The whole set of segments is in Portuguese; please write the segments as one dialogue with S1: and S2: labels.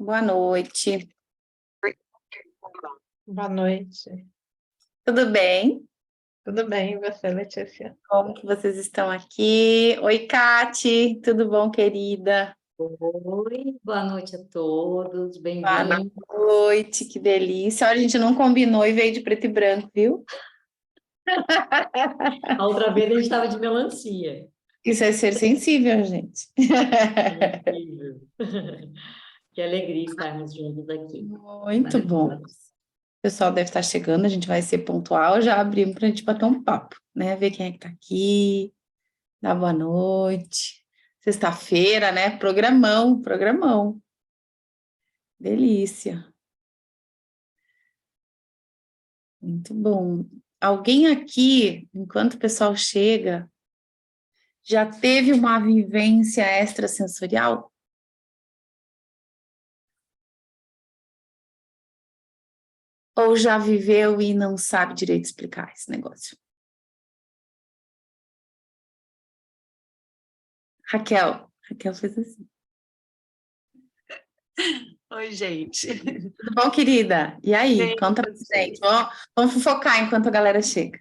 S1: Boa noite.
S2: Boa noite.
S1: Tudo bem?
S2: Tudo bem, e você, Letícia?
S1: Como que vocês estão aqui? Oi, Cati, tudo bom, querida?
S3: Oi, boa noite a todos,
S1: Boa
S3: bem-vindos.
S1: noite, que delícia. Olha, a gente não combinou e veio de preto e branco, viu?
S3: A outra vez a gente estava de melancia.
S1: Isso é ser sensível, gente.
S3: Incrível. Que alegria estarmos juntos aqui.
S1: Muito bom. O pessoal deve estar chegando, a gente vai ser pontual, já abrimos para a gente bater um papo, né? Ver quem é que está aqui, dar boa noite. Sexta-feira, né? Programão, programão. Delícia. Muito bom. Alguém aqui, enquanto o pessoal chega, já teve uma vivência extrasensorial? Ou já viveu e não sabe direito explicar esse negócio? Raquel fez assim.
S4: Oi, gente.
S1: Tudo bom, querida? E aí, conta pra gente. Vamos fofocar enquanto a galera chega.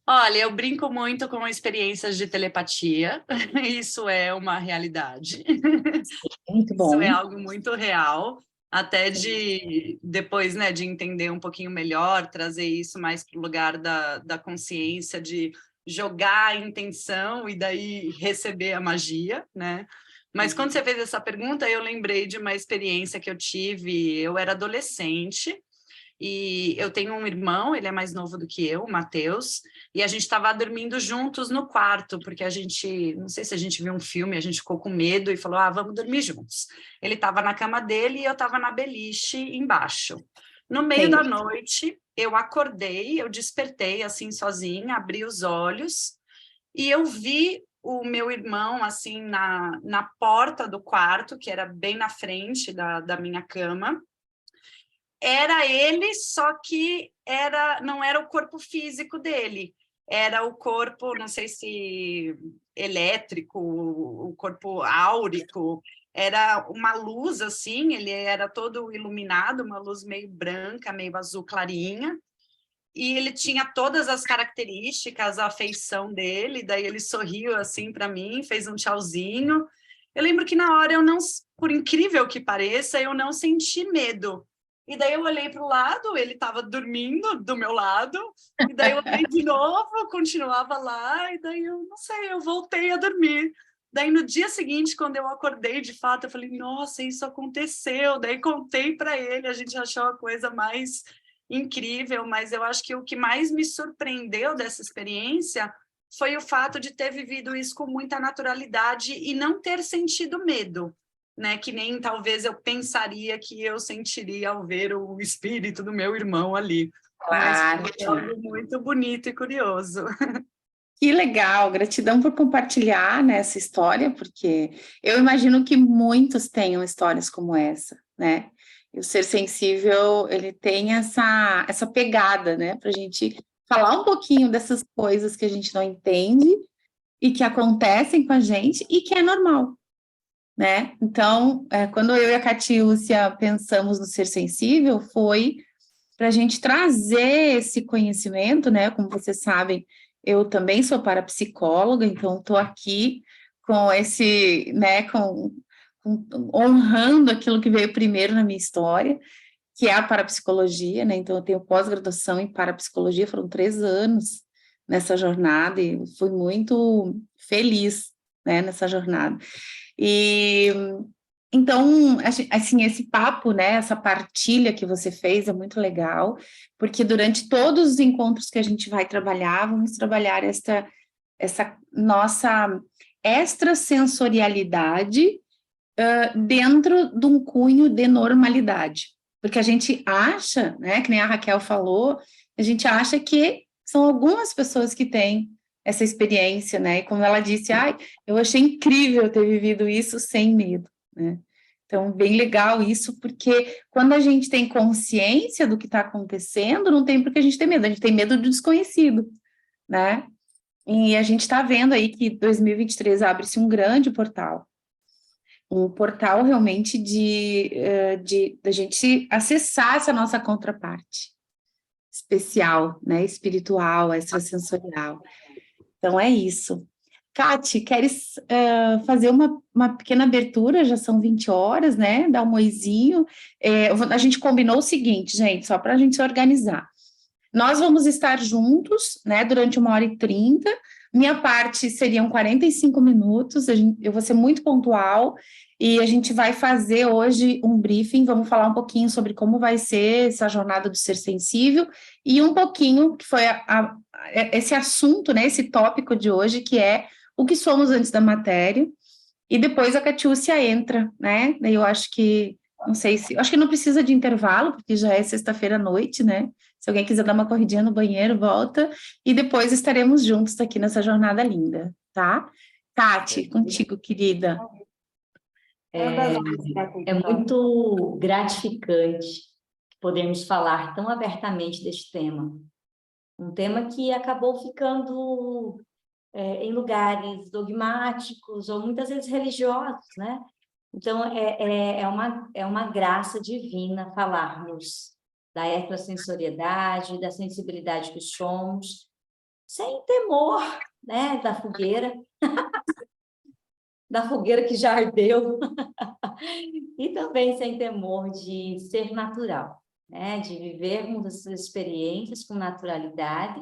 S4: Olha, eu brinco muito com experiências de telepatia. Isso é uma realidade.
S1: Muito bom.
S4: Isso é algo muito real. Até de depois, né, de entender um pouquinho melhor, trazer isso mais para o lugar da consciência, de jogar a intenção e daí receber a magia, né? Mas quando você fez essa pergunta, eu lembrei de uma experiência que eu tive. Eu era adolescente. E eu tenho um irmão, ele é mais novo do que eu, o Matheus, e a gente estava dormindo juntos no quarto, porque a gente, não sei se a gente viu um filme, a gente ficou com medo e falou, vamos dormir juntos. Ele estava na cama dele e eu estava na beliche embaixo. No meio da noite, eu acordei, eu despertei assim sozinha, abri os olhos e eu vi o meu irmão assim na porta do quarto, que era bem na frente da minha cama. Era ele, só que não era o corpo físico dele, era o corpo, não sei se elétrico, o corpo áurico, era uma luz assim, ele era todo iluminado, uma luz meio branca, meio azul clarinha, e ele tinha todas as características, a feição dele, daí ele sorriu assim para mim, fez um tchauzinho. Eu lembro que na hora eu não, por incrível que pareça, eu não senti medo. E daí eu olhei para o lado, ele estava dormindo do meu lado, e daí eu olhei de novo, continuava lá, e daí eu, não sei, eu voltei a dormir. Daí no dia seguinte, quando eu acordei de fato, eu falei, nossa, isso aconteceu. Daí contei para ele, a gente achou a coisa mais incrível, mas eu acho que o que mais me surpreendeu dessa experiência foi o fato de ter vivido isso com muita naturalidade e não ter sentido medo, né? Que nem talvez eu pensaria que eu sentiria ao ver o espírito do meu irmão ali.
S1: Claro.
S4: Mas foi algo muito bonito e curioso.
S1: Que legal, gratidão por compartilhar, né, essa história, porque eu imagino que muitos tenham histórias como essa, né? E o ser sensível, ele tem essa pegada, né, para a gente falar um pouquinho dessas coisas que a gente não entende e que acontecem com a gente e que é normal, né? Então, quando eu e a Catiúcia pensamos no ser sensível, foi para a gente trazer esse conhecimento, né? Como vocês sabem, eu também sou parapsicóloga, então estou aqui com esse, né, honrando aquilo que veio primeiro na minha história, que é a parapsicologia, né? Então eu tenho pós-graduação em parapsicologia, foram 3 anos nessa jornada e fui muito feliz, né, nessa jornada. E então, assim, esse papo, né, essa partilha que você fez é muito legal, porque durante todos os encontros que a gente vai trabalhar, vamos trabalhar essa nossa extrasensorialidade dentro de um cunho de normalidade. Porque a gente acha, né, que nem a Raquel falou, a gente acha que são algumas pessoas que têm essa experiência, né, e como ela disse, eu achei incrível ter vivido isso sem medo, né, então, bem legal isso, porque quando a gente tem consciência do que está acontecendo, não tem por que a gente ter medo, a gente tem medo do desconhecido, né, e a gente está vendo aí que 2023 abre-se um grande portal. um portal realmente da gente acessar essa nossa contraparte especial, né, espiritual, extrasensorial. Então, é isso. Kati, queres fazer uma pequena abertura? Já são 20 horas, né? Dar um oizinho. A gente combinou o seguinte, gente, só para a gente se organizar. Nós vamos estar juntos, né, durante 1h30. Minha parte seriam 45 minutos, eu vou ser muito pontual, e a gente vai fazer hoje um briefing, vamos falar um pouquinho sobre como vai ser essa jornada do ser sensível, e um pouquinho, que foi esse assunto, né, esse tópico de hoje, que é o que somos antes da matéria, e depois a Catiúcia entra, né, daí eu acho que, não sei se, acho que não precisa de intervalo, porque já é sexta-feira à noite, né, se alguém quiser dar uma corridinha no banheiro, volta, e depois estaremos juntos aqui nessa jornada linda, tá? Tati, contigo, querida.
S3: É muito gratificante podermos falar tão abertamente deste tema. Um tema que acabou ficando em lugares dogmáticos ou muitas vezes religiosos, né? Então, é uma graça divina falarmos da extrasensoriedade, da sensibilidade que somos, sem temor, né, da fogueira que já ardeu, e também sem temor de ser natural, né, de vivermos essas experiências com naturalidade,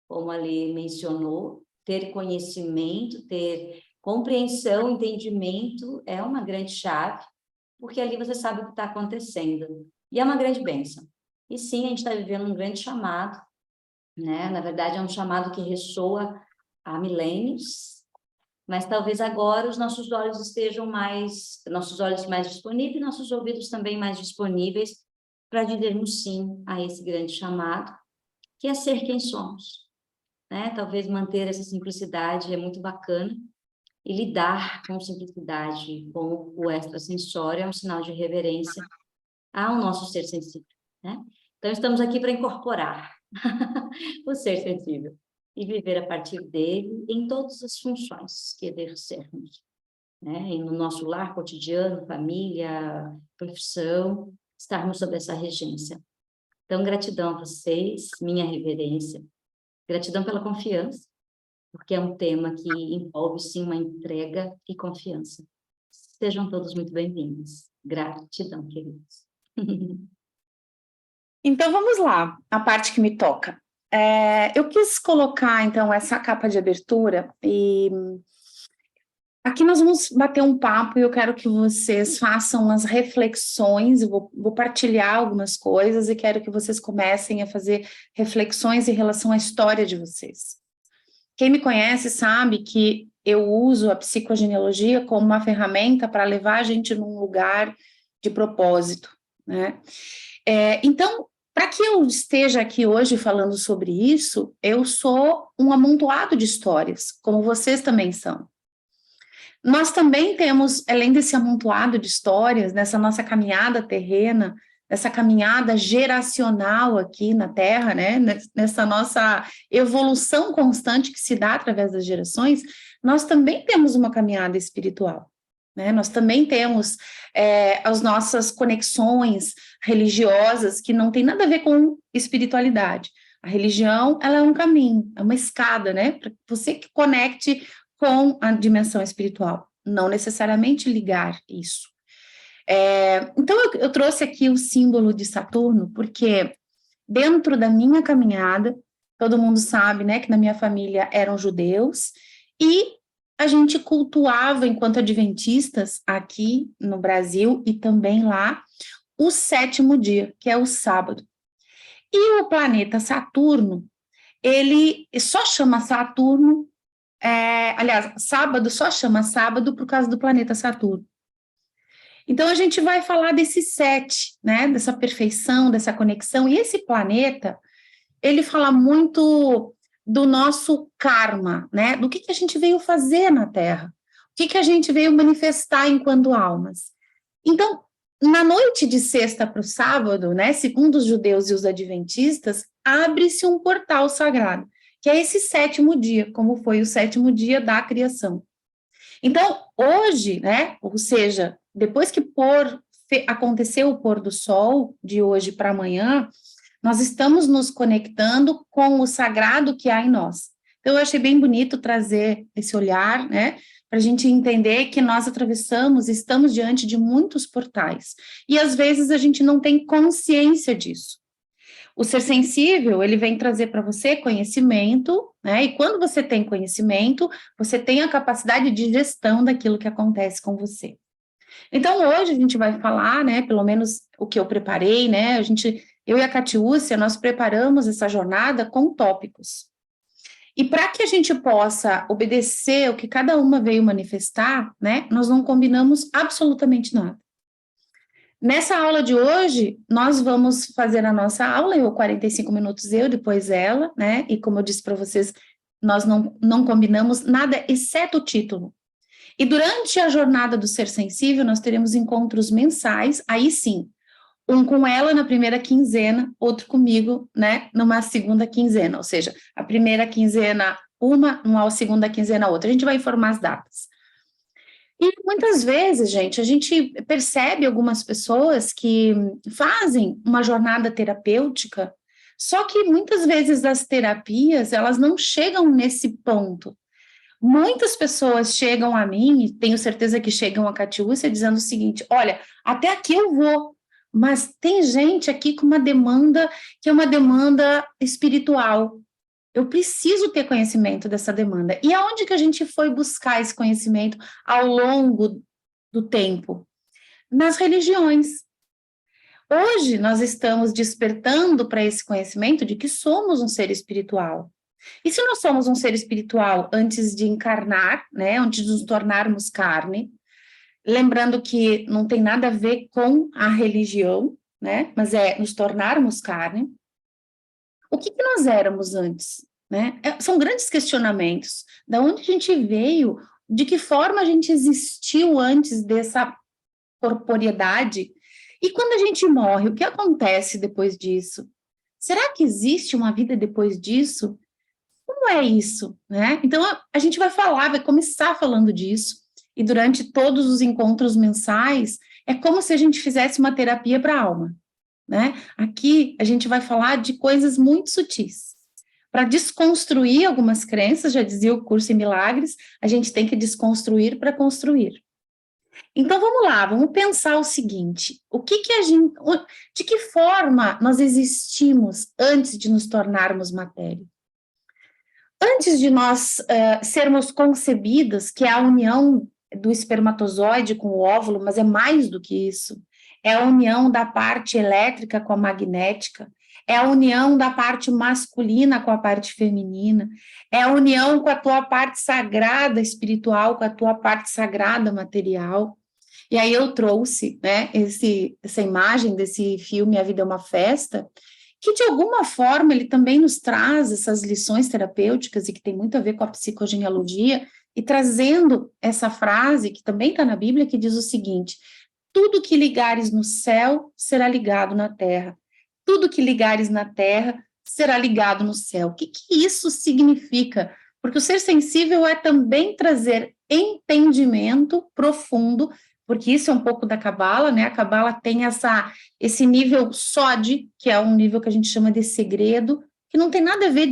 S3: como a Lê mencionou, ter conhecimento, ter compreensão, entendimento é uma grande chave, porque ali você sabe o que está acontecendo, e é uma grande bênção. E sim, a gente está vivendo um grande chamado, né? Na verdade, é um chamado que ressoa há milênios, mas talvez agora os nossos olhos mais disponíveis, nossos ouvidos também mais disponíveis para dizermos sim a esse grande chamado, que é ser quem somos, né? Talvez manter essa simplicidade é muito bacana, e lidar com simplicidade com o extrasensório é um sinal de reverência ao nosso ser sensível, né? Então, estamos aqui para incorporar o ser sensível e viver a partir dele em todas as funções que exercermos, né? E no nosso lar cotidiano, família, profissão, estarmos sob essa regência. Então, gratidão a vocês, minha reverência, gratidão pela confiança, porque é um tema que envolve, sim, uma entrega e confiança. Sejam todos muito bem-vindos. Gratidão, queridos.
S1: Então, vamos lá, a parte que me toca. Eu quis colocar, então, essa capa de abertura, e aqui nós vamos bater um papo, e eu quero que vocês façam umas reflexões, eu vou partilhar algumas coisas, e quero que vocês comecem a fazer reflexões em relação à história de vocês. Quem me conhece sabe que eu uso a psicogenealogia como uma ferramenta para levar a gente num lugar de propósito, né? Então, para que eu esteja aqui hoje falando sobre isso, eu sou um amontoado de histórias, como vocês também são. Nós também temos, além desse amontoado de histórias, nessa nossa caminhada terrena, nessa caminhada geracional aqui na Terra, né, nessa nossa evolução constante que se dá através das gerações, nós também temos uma caminhada espiritual, né, nós também temos as nossas conexões religiosas que não tem nada a ver com espiritualidade. A religião, ela é um caminho, é uma escada, né, para você que conecte com a dimensão espiritual, não necessariamente ligar isso. Então, eu trouxe aqui o símbolo de Saturno, porque dentro da minha caminhada, todo mundo sabe, né, que na minha família eram judeus, e a gente cultuava, enquanto adventistas, aqui no Brasil e também lá, o 7º dia, que é o sábado. E o planeta Saturno, ele só chama Saturno, aliás, sábado só chama sábado por causa do planeta Saturno. Então, a gente vai falar desse 7, né, dessa perfeição, dessa conexão, e esse planeta, ele fala muito do nosso karma, né, do que a gente veio fazer na Terra, o que a gente veio manifestar enquanto almas. Então, na noite de sexta para o sábado, né, segundo os judeus e os adventistas, abre-se um portal sagrado, que é esse 7º dia, como foi o 7º dia da criação. Então, hoje, né, ou seja, depois que aconteceu o pôr do sol, de hoje para amanhã, nós estamos nos conectando com o sagrado que há em nós. Então, eu achei bem bonito trazer esse olhar, né, para a gente entender que nós estamos diante de muitos portais, e às vezes a gente não tem consciência disso. O ser sensível, ele vem trazer para você conhecimento, né? E quando você tem conhecimento, você tem a capacidade de gestão daquilo que acontece com você. Então, hoje a gente vai falar, né? Pelo menos o que eu preparei, né? Eu e a Catiúcia, nós preparamos essa jornada com tópicos. E para que a gente possa obedecer o que cada uma veio manifestar, né? Nós não combinamos absolutamente nada. Nessa aula de hoje, nós vamos fazer a nossa aula, 45 minutos depois ela, né? E como eu disse para vocês, nós não combinamos nada, exceto o título. E durante a jornada do Ser Sensível, nós teremos encontros mensais, aí sim, um com ela na primeira quinzena, outro comigo, né? Numa segunda quinzena, ou seja, a primeira quinzena numa segunda quinzena outra. A gente vai informar as datas. E muitas vezes, gente, a gente percebe algumas pessoas que fazem uma jornada terapêutica, só que muitas vezes as terapias, elas não chegam nesse ponto. Muitas pessoas chegam a mim, e tenho certeza que chegam a Catiúcia, dizendo o seguinte, olha, até aqui eu vou, mas tem gente aqui com uma demanda, que é uma demanda espiritual. Eu preciso ter conhecimento dessa demanda. E aonde que a gente foi buscar esse conhecimento ao longo do tempo? Nas religiões. Hoje, nós estamos despertando para esse conhecimento de que somos um ser espiritual. E se nós somos um ser espiritual antes de encarnar, né, antes de nos tornarmos carne, lembrando que não tem nada a ver com a religião, né, mas é nos tornarmos carne, o que nós éramos antes? Né? São grandes questionamentos. Da onde a gente veio? De que forma a gente existiu antes dessa corporeidade? E quando a gente morre, o que acontece depois disso? Será que existe uma vida depois disso? Como é isso? Né? Então, a gente vai começar falando disso, e durante todos os encontros mensais, é como se a gente fizesse uma terapia para a alma. Né? Aqui a gente vai falar de coisas muito sutis. Para desconstruir algumas crenças, já dizia o curso em Milagres, a gente tem que desconstruir para construir. Então vamos lá, vamos pensar o seguinte: de que forma nós existimos antes de nos tornarmos matéria? Antes de nós sermos concebidas, que é a união do espermatozoide com o óvulo, mas é mais do que isso. É a união da parte elétrica com a magnética, é a união da parte masculina com a parte feminina, é a união com a tua parte sagrada espiritual, com a tua parte sagrada material. E aí eu trouxe, né, essa imagem desse filme A Vida é uma Festa, que de alguma forma ele também nos traz essas lições terapêuticas e que tem muito a ver com a psicogenealogia, e trazendo essa frase, que também está na Bíblia, que diz o seguinte: tudo que ligares no céu será ligado na terra, tudo que ligares na terra será ligado no céu. O que isso significa? Porque o ser sensível é também trazer entendimento profundo, porque isso é um pouco da Cabala, né? A Cabala tem esse nível Sod, que é um nível que a gente chama de segredo, que não tem nada a ver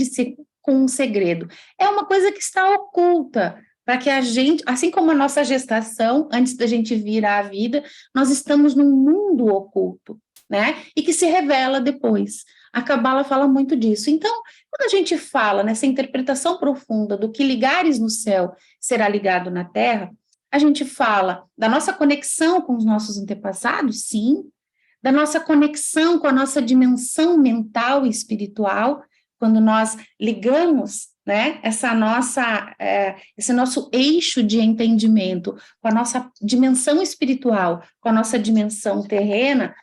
S1: com um segredo. É uma coisa que está oculta, para que a gente, assim como a nossa gestação, antes da gente vir à vida, nós estamos num mundo oculto, né? E que se revela depois. A Cabala fala muito disso. Então, quando a gente fala nessa interpretação profunda do que ligares no céu será ligado na terra, a gente fala da nossa conexão com os nossos antepassados, sim, da nossa conexão com a nossa dimensão mental e espiritual, quando nós ligamos, né, esse nosso eixo de entendimento com a nossa dimensão espiritual, com a nossa dimensão terrena,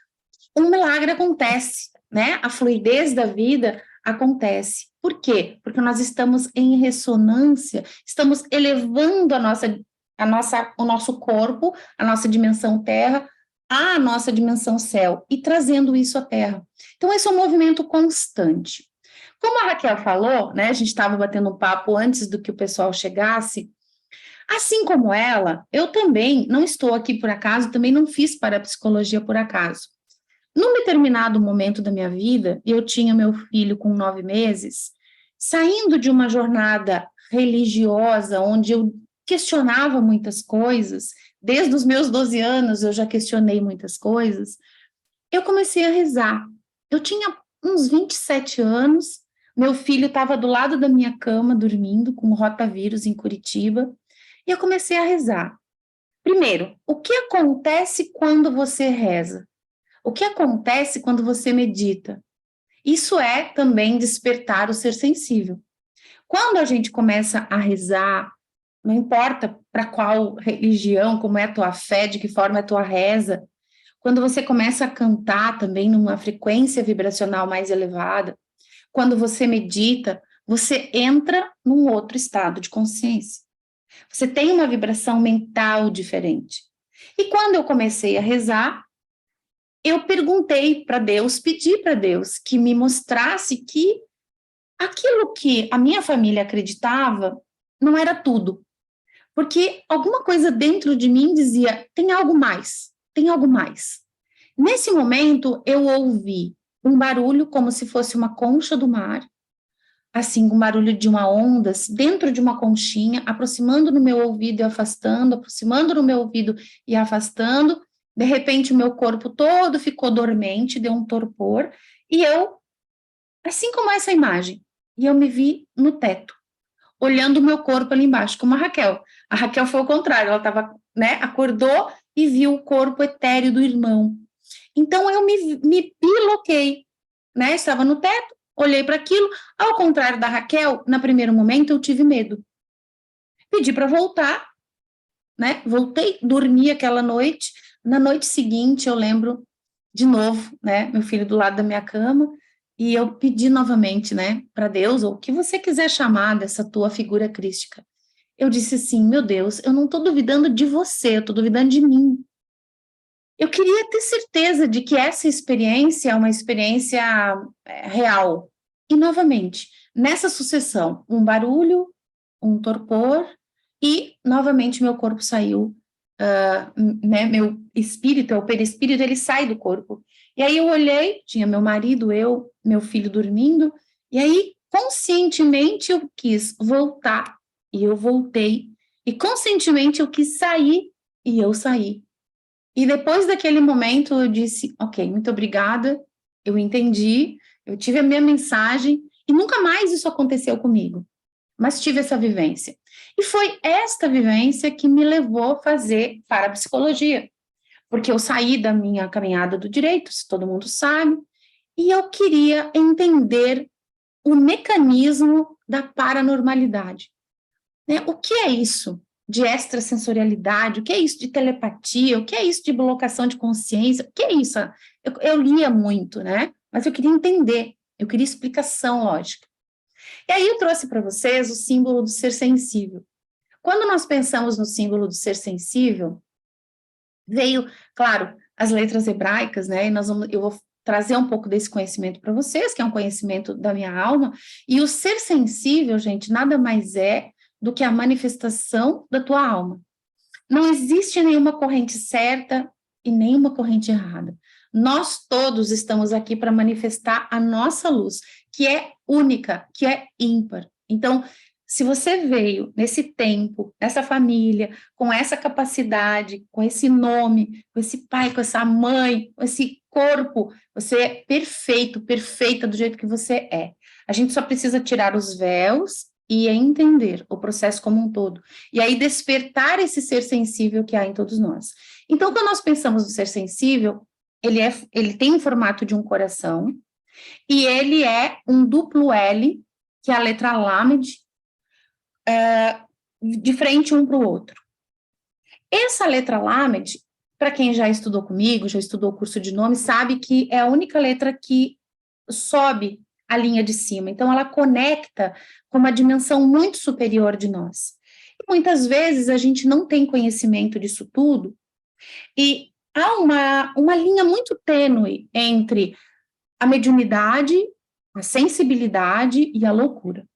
S1: um milagre acontece, né? A fluidez da vida acontece. Por quê? Porque nós estamos em ressonância, estamos elevando o nosso corpo, a nossa dimensão terra, à nossa dimensão céu, e trazendo isso à terra. Então, esse é um movimento constante. Como a Raquel falou, né, a gente estava batendo um papo antes do que o pessoal chegasse, Assim como ela, eu também não estou aqui por acaso, também não fiz parapsicologia por acaso. Num determinado momento da minha vida, eu tinha meu filho com 9 meses, saindo de uma jornada religiosa, onde eu questionava muitas coisas, desde os meus 12 anos eu já questionei muitas coisas, eu comecei a rezar. Eu tinha uns 27 anos, meu filho estava do lado da minha cama, dormindo, com rotavírus em Curitiba, e eu comecei a rezar. Primeiro, o que acontece quando você reza? O que acontece quando você medita? Isso é também despertar o ser sensível. Quando a gente começa a rezar, não importa para qual religião, como é a tua fé, de que forma é a tua reza, quando você começa a cantar também numa frequência vibracional mais elevada, quando você medita, você entra num outro estado de consciência. Você tem uma vibração mental diferente. E quando eu comecei a rezar, eu perguntei para Deus, pedi para Deus que me mostrasse que aquilo que a minha família acreditava não era tudo. Porque alguma coisa dentro de mim dizia, tem algo mais, tem algo mais. Nesse momento, eu ouvi um barulho como se fosse uma concha do mar, assim, um barulho de uma onda dentro de uma conchinha, aproximando no meu ouvido e afastando, aproximando no meu ouvido e afastando. De repente, o meu corpo todo ficou dormente, deu um torpor, e eu, assim como essa imagem, e eu me vi no teto, olhando o meu corpo ali embaixo, como a Raquel. A Raquel foi o contrário, ela estava, né, acordou e viu o corpo etéreo do irmão. Então, eu me biloquei, né, estava no teto, olhei para aquilo, ao contrário da Raquel, no primeiro momento eu tive medo. Pedi para voltar, né, voltei, dormi aquela noite, na noite seguinte eu lembro de novo, né, meu filho do lado da minha cama, e eu pedi novamente, né, para Deus, ou o que você quiser chamar dessa tua figura crística. Eu disse assim, meu Deus, eu não estou duvidando de você, eu estou duvidando de mim. Eu queria ter certeza de que essa experiência é uma experiência real. E, novamente, nessa sucessão, um barulho, um torpor, e, novamente, meu corpo saiu, né, meu espírito, o perispírito, ele sai do corpo. E aí eu olhei, tinha meu marido, eu, meu filho dormindo, e aí, conscientemente, eu quis voltar, e eu voltei. E, conscientemente, eu quis sair, e eu saí. E depois daquele momento eu disse, ok, muito obrigada, eu entendi, eu tive a minha mensagem e nunca mais isso aconteceu comigo, mas tive essa vivência. E foi esta vivência que me levou a fazer parapsicologia, porque eu saí da minha caminhada do direito, se todo mundo sabe, e eu queria entender o mecanismo da paranormalidade. Né? O que é isso de extrasensorialidade? O que é isso de telepatia? O que é isso de blocação de consciência? O que é isso? Eu lia muito, né? Mas eu queria entender, eu queria explicação lógica. E aí eu trouxe para vocês o símbolo do ser sensível. Quando nós pensamos no símbolo do ser sensível, veio, claro, as letras hebraicas, né? E eu vou trazer um pouco desse conhecimento para vocês, que é um conhecimento da minha alma. E o ser sensível, gente, nada mais é do que a manifestação da tua alma. Não existe nenhuma corrente certa e nenhuma corrente errada. Nós todos estamos aqui para manifestar a nossa luz, que é única, que é ímpar. Então, se você veio nesse tempo, nessa família, com essa capacidade, com esse nome, com esse pai, com essa mãe, com esse corpo, você é perfeito, perfeita do jeito que você é. A gente só precisa tirar os véus e entender o processo como um todo. E aí despertar esse ser sensível que há em todos nós. Então, quando nós pensamos no ser sensível, ele tem o formato de um coração, e ele é um duplo L, que é a letra Lamed, de frente um para o outro. Essa letra Lamed, para quem já estudou comigo, já estudou o curso de nome, sabe que é a única letra que sobe a linha de cima. Então, ela conecta com uma dimensão muito superior de nós. E muitas vezes a gente não tem conhecimento disso tudo, e há uma linha muito tênue entre a mediunidade, a sensibilidade e a loucura.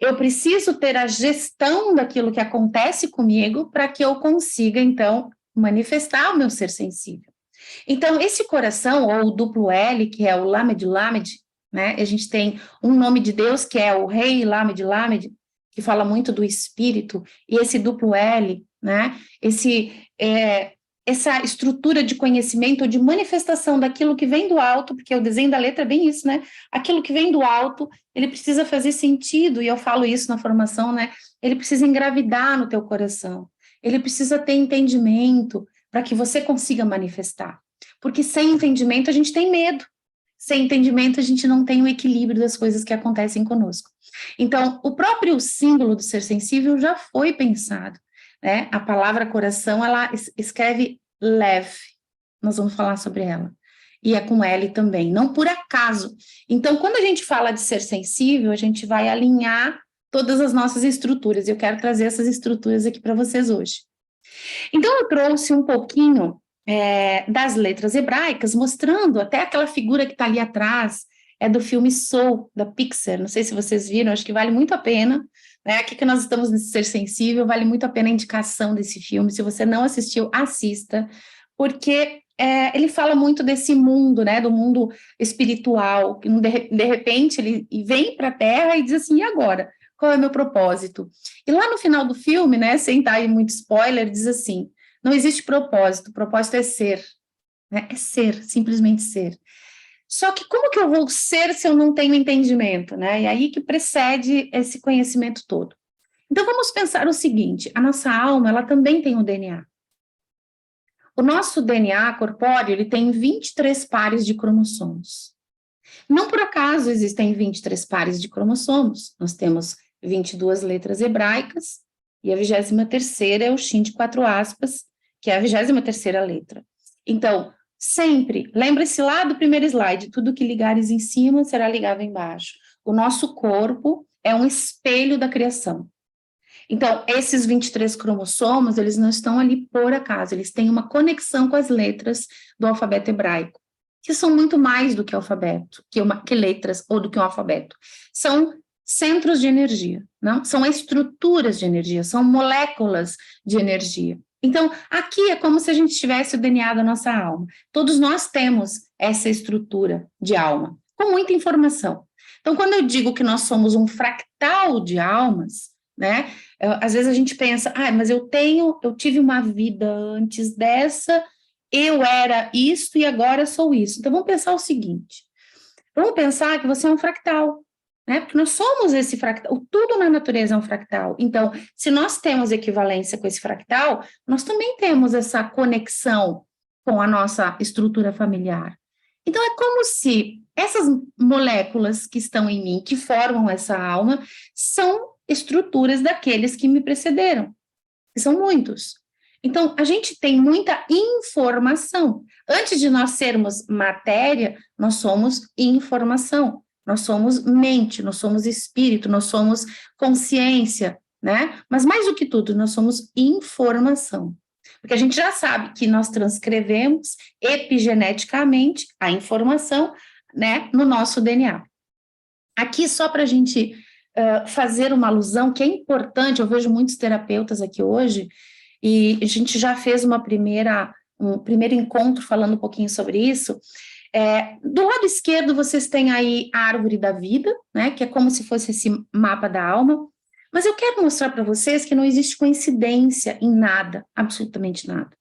S1: Eu preciso ter a gestão daquilo que acontece comigo para que eu consiga, então, manifestar o meu ser sensível. Então, esse coração, ou o duplo L, que é o Lamed Lamed, né? A gente tem um nome de Deus, que é o Rei Lamed Lamed, que fala muito do espírito, e esse duplo L, né? Essa estrutura de conhecimento ou de manifestação daquilo que vem do alto, porque o desenho da letra é bem isso, né? Aquilo que vem do alto, ele precisa fazer sentido, e eu falo isso na formação, né? Ele precisa engravidar no teu coração, ele precisa ter entendimento para que você consiga manifestar. Porque sem entendimento a gente tem medo, sem entendimento a gente não tem o equilíbrio das coisas que acontecem conosco. Então, o próprio símbolo do ser sensível já foi pensado, né? A palavra coração, ela escreve Lev, nós vamos falar sobre ela, e é com L também, não por acaso. Então, quando a gente fala de ser sensível, a gente vai alinhar todas as nossas estruturas, e eu quero trazer essas estruturas aqui para vocês hoje. Então, eu trouxe um pouquinho das letras hebraicas, mostrando até aquela figura que está ali atrás, é do filme Soul, da Pixar, não sei se vocês viram, acho que vale muito a pena, né? Aqui que nós estamos nesse Ser Sensível, vale muito a pena a indicação desse filme, se você não assistiu, assista, porque ele fala muito desse mundo, né, do mundo espiritual, que de repente ele vem para a Terra e diz assim, e agora? Qual é o meu propósito? E lá no final do filme, né, sem dar muito spoiler, diz assim, não existe propósito, o propósito é ser, né? É ser, simplesmente ser. Só que como que eu vou ser se eu não tenho entendimento, né? E aí que precede esse conhecimento todo. Então vamos pensar o seguinte, a nossa alma, ela também tem um DNA. O nosso DNA corpóreo, ele tem 23 pares de cromossomos. Não por acaso existem 23 pares de cromossomos, nós temos 22 letras hebraicas, e a 23ª é o Shin de 4 aspas, que é a 23ª letra. Então, sempre, lembre-se lá do primeiro slide, tudo que ligares em cima será ligado embaixo. O nosso corpo é um espelho da criação. Então, esses 23 cromossomos, eles não estão ali por acaso, eles têm uma conexão com as letras do alfabeto hebraico, que são muito mais do que alfabeto, que letras ou do que um alfabeto. São centros de energia, não? São estruturas de energia, são moléculas de energia. Então, aqui é como se a gente tivesse o DNA da nossa alma. Todos nós temos essa estrutura de alma, com muita informação. Então, quando eu digo que nós somos um fractal de almas, né? Às vezes a gente pensa, mas eu tive uma vida antes dessa, eu era isso e agora sou isso. Então, vamos pensar o seguinte, vamos pensar que você é um fractal, né? Porque nós somos esse fractal, tudo na natureza é um fractal. Então, se nós temos equivalência com esse fractal, nós também temos essa conexão com a nossa estrutura familiar. Então, é como se essas moléculas que estão em mim, que formam essa alma, são estruturas daqueles que me precederam, que são muitos. Então, a gente tem muita informação. Antes de nós sermos matéria, nós somos informação, nós somos mente, nós somos espírito, nós somos consciência, né? Mas mais do que tudo, nós somos informação. Porque a gente já sabe que nós transcrevemos epigeneticamente a informação, né, no nosso DNA. Aqui, só para a gente fazer uma alusão, que é importante, eu vejo muitos terapeutas aqui hoje, e a gente já fez um primeiro encontro falando um pouquinho sobre isso. Do lado esquerdo, vocês têm aí a árvore da vida, né, que é como se fosse esse mapa da alma, mas eu quero mostrar para vocês que não existe coincidência em nada, absolutamente nada.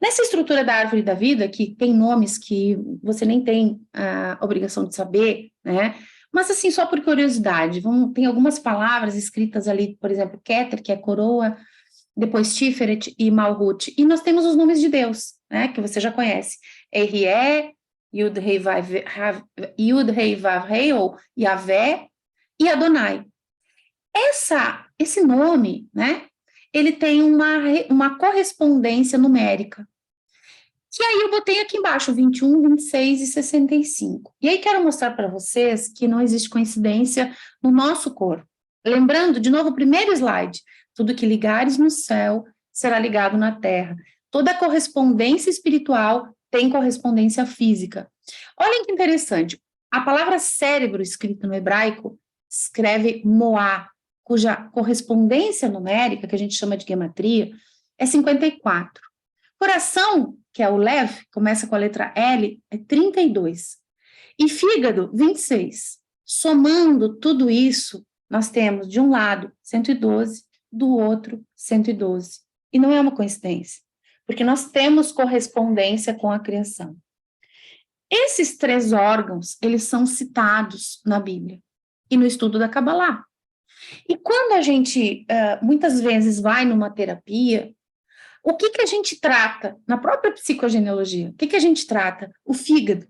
S1: Nessa estrutura da árvore da vida, que tem nomes que você nem tem a obrigação de saber, né, mas assim, só por curiosidade, tem algumas palavras escritas ali, por exemplo, Keter, que é coroa, depois Tiferet e Malhut, e nós temos os nomes de Deus, né, que você já conhece, Erie, Yud-Hei Vav-Hei, ou Yavé, e Adonai. Esse nome, né, ele tem uma correspondência numérica, que aí eu botei aqui embaixo, 21, 26 e 65. E aí quero mostrar para vocês que não existe coincidência no nosso corpo. Lembrando, de novo, o primeiro slide, tudo que ligares no céu será ligado na terra. Toda correspondência espiritual tem correspondência física. Olhem que interessante, a palavra cérebro, escrita no hebraico, escreve Moá, cuja correspondência numérica, que a gente chama de gematria, é 54. Coração, que é o Lev, começa com a letra L, é 32. E fígado, 26. Somando tudo isso, nós temos, de um lado, 112, do outro, 112. E não é uma coincidência, porque nós temos correspondência com a criação. Esses 3 órgãos, eles são citados na Bíblia e no estudo da Kabbalah. E quando a gente, muitas vezes, vai numa terapia, o que a gente trata na própria psicogenealogia? O que a gente trata? O fígado.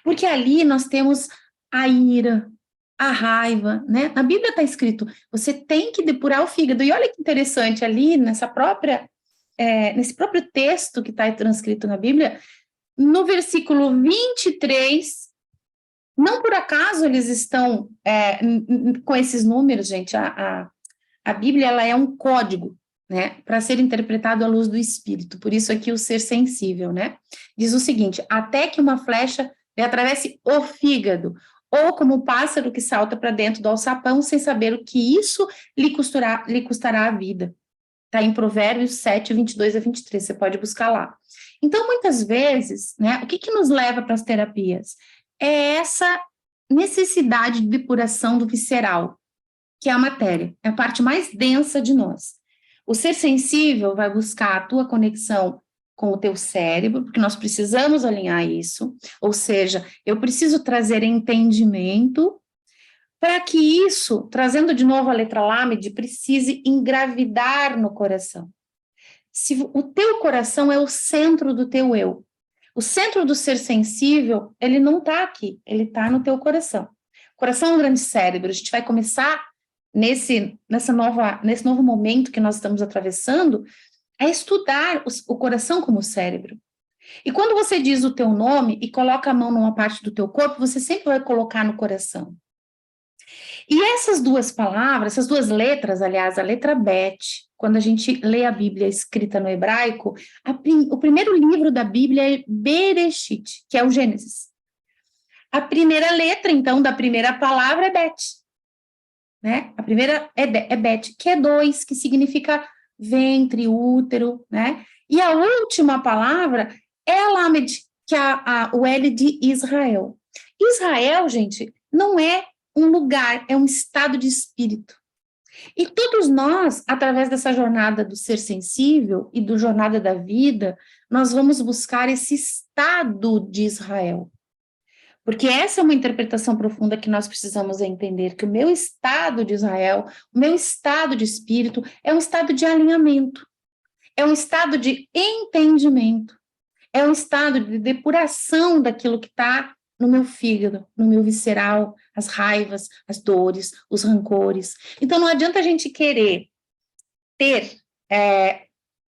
S1: Porque ali nós temos a ira, a raiva, né? Na Bíblia está escrito, você tem que depurar o fígado. E olha que interessante, ali nesse próprio texto que está transcrito na Bíblia, no versículo 23, não por acaso eles estão com esses números, gente, a Bíblia ela é um código, né, para ser interpretado à luz do Espírito, por isso aqui o ser sensível, né, diz o seguinte, até que uma flecha lhe atravesse o fígado, ou como o pássaro que salta para dentro do alçapão, sem saber o que isso lhe custará a vida. Está em Provérbios 7, 22 a 23, você pode buscar lá. Então, muitas vezes, né, o que nos leva para as terapias? É essa necessidade de depuração do visceral, que é a matéria, é a parte mais densa de nós. O ser sensível vai buscar a tua conexão com o teu cérebro, porque nós precisamos alinhar isso, ou seja, eu preciso trazer entendimento para que isso, trazendo de novo a letra Lamed, precise engravidar no coração. Se o teu coração é o centro do teu eu, o centro do ser sensível, ele não está aqui, ele está no teu coração. O coração é um grande cérebro, a gente vai começar nesse novo momento que nós estamos atravessando, a estudar o coração como cérebro. E quando você diz o teu nome e coloca a mão numa parte do teu corpo, você sempre vai colocar no coração. E essas 2 palavras, essas 2 letras, aliás, a letra Bet, quando a gente lê a Bíblia escrita no hebraico, o primeiro livro da Bíblia é Bereshit, que é o Gênesis. A primeira letra, então, da primeira palavra é Bet. Né? A primeira é Bet, que é 2, que significa ventre, útero, né? E a última palavra é a Lamed, que é o L de Israel. Israel, gente, não é um lugar, é um estado de espírito. E todos nós, através dessa jornada do ser sensível e do jornada da vida, nós vamos buscar esse estado de Israel. Porque essa é uma interpretação profunda que nós precisamos entender, que o meu estado de Israel, o meu estado de espírito, é um estado de alinhamento, é um estado de entendimento, é um estado de depuração daquilo que está no meu fígado, no meu visceral, as raivas, as dores, os rancores. Então, não adianta a gente querer ter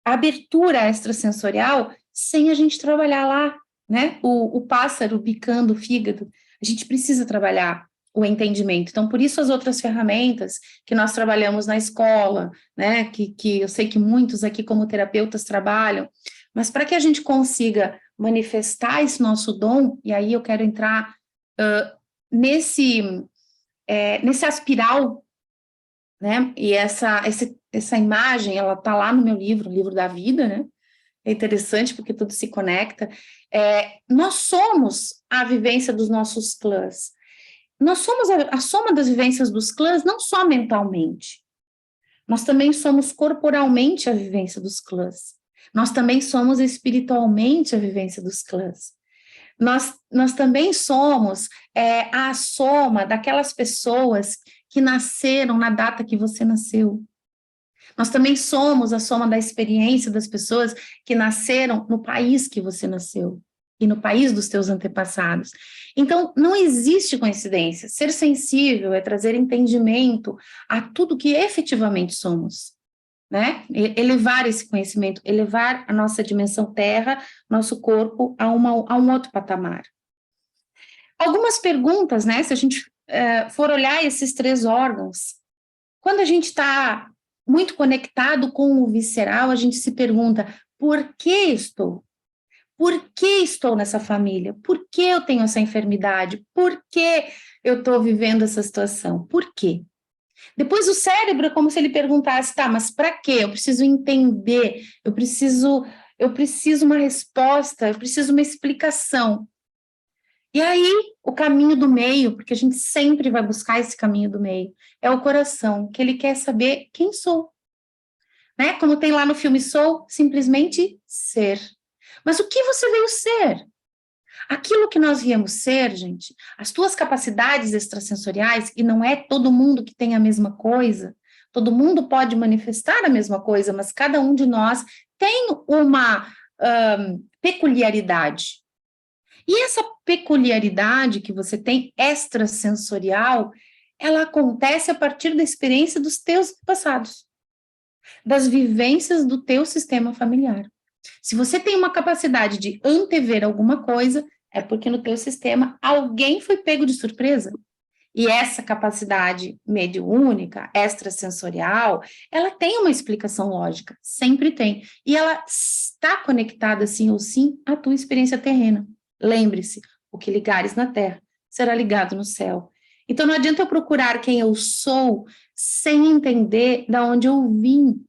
S1: abertura extrasensorial sem a gente trabalhar lá, né? O pássaro bicando o fígado, a gente precisa trabalhar o entendimento. Então, por isso as outras ferramentas que nós trabalhamos na escola, né? Que eu sei que muitos aqui como terapeutas trabalham, mas para que a gente consiga manifestar esse nosso dom, e aí eu quero entrar nessa espiral, né? E essa imagem, ela está lá no meu livro, o livro da vida, né? É interessante porque tudo se conecta. Nós somos a vivência dos nossos clãs. Nós somos a soma das vivências dos clãs, não só mentalmente. Nós também somos corporalmente a vivência dos clãs. Nós também somos espiritualmente a vivência dos clãs. Nós também somos a soma daquelas pessoas que nasceram na data que você nasceu. Nós também somos a soma da experiência das pessoas que nasceram no país que você nasceu e no país dos teus antepassados. Então, não existe coincidência. Ser sensível é trazer entendimento a tudo que efetivamente somos, né? Elevar esse conhecimento, elevar a nossa dimensão terra, nosso corpo a um outro patamar. Algumas perguntas, né? Se a gente for olhar esses 3 órgãos, quando a gente está muito conectado com o visceral, a gente se pergunta, por que estou? Por que estou nessa família? Por que eu tenho essa enfermidade? Por que eu estou vivendo essa situação? Por quê? Depois o cérebro é como se ele perguntasse, tá, mas para quê? Eu preciso entender, eu preciso uma resposta, eu preciso uma explicação. E aí, o caminho do meio, porque a gente sempre vai buscar esse caminho do meio, é o coração, que ele quer saber quem sou. Né? Como tem lá no filme Soul, simplesmente ser. Mas o que você veio ser? Aquilo que nós viemos ser, gente, as tuas capacidades extrasensoriais, e não é todo mundo que tem a mesma coisa, todo mundo pode manifestar a mesma coisa, mas cada um de nós tem uma peculiaridade. E essa peculiaridade que você tem extrasensorial, ela acontece a partir da experiência dos teus passados, das vivências do teu sistema familiar. Se você tem uma capacidade de antever alguma coisa, é porque no teu sistema alguém foi pego de surpresa. E essa capacidade mediúnica, extrasensorial, ela tem uma explicação lógica, sempre tem. E ela está conectada, sim ou sim, à tua experiência terrena. Lembre-se, o que ligares na terra será ligado no céu. Então não adianta eu procurar quem eu sou sem entender de onde eu vim.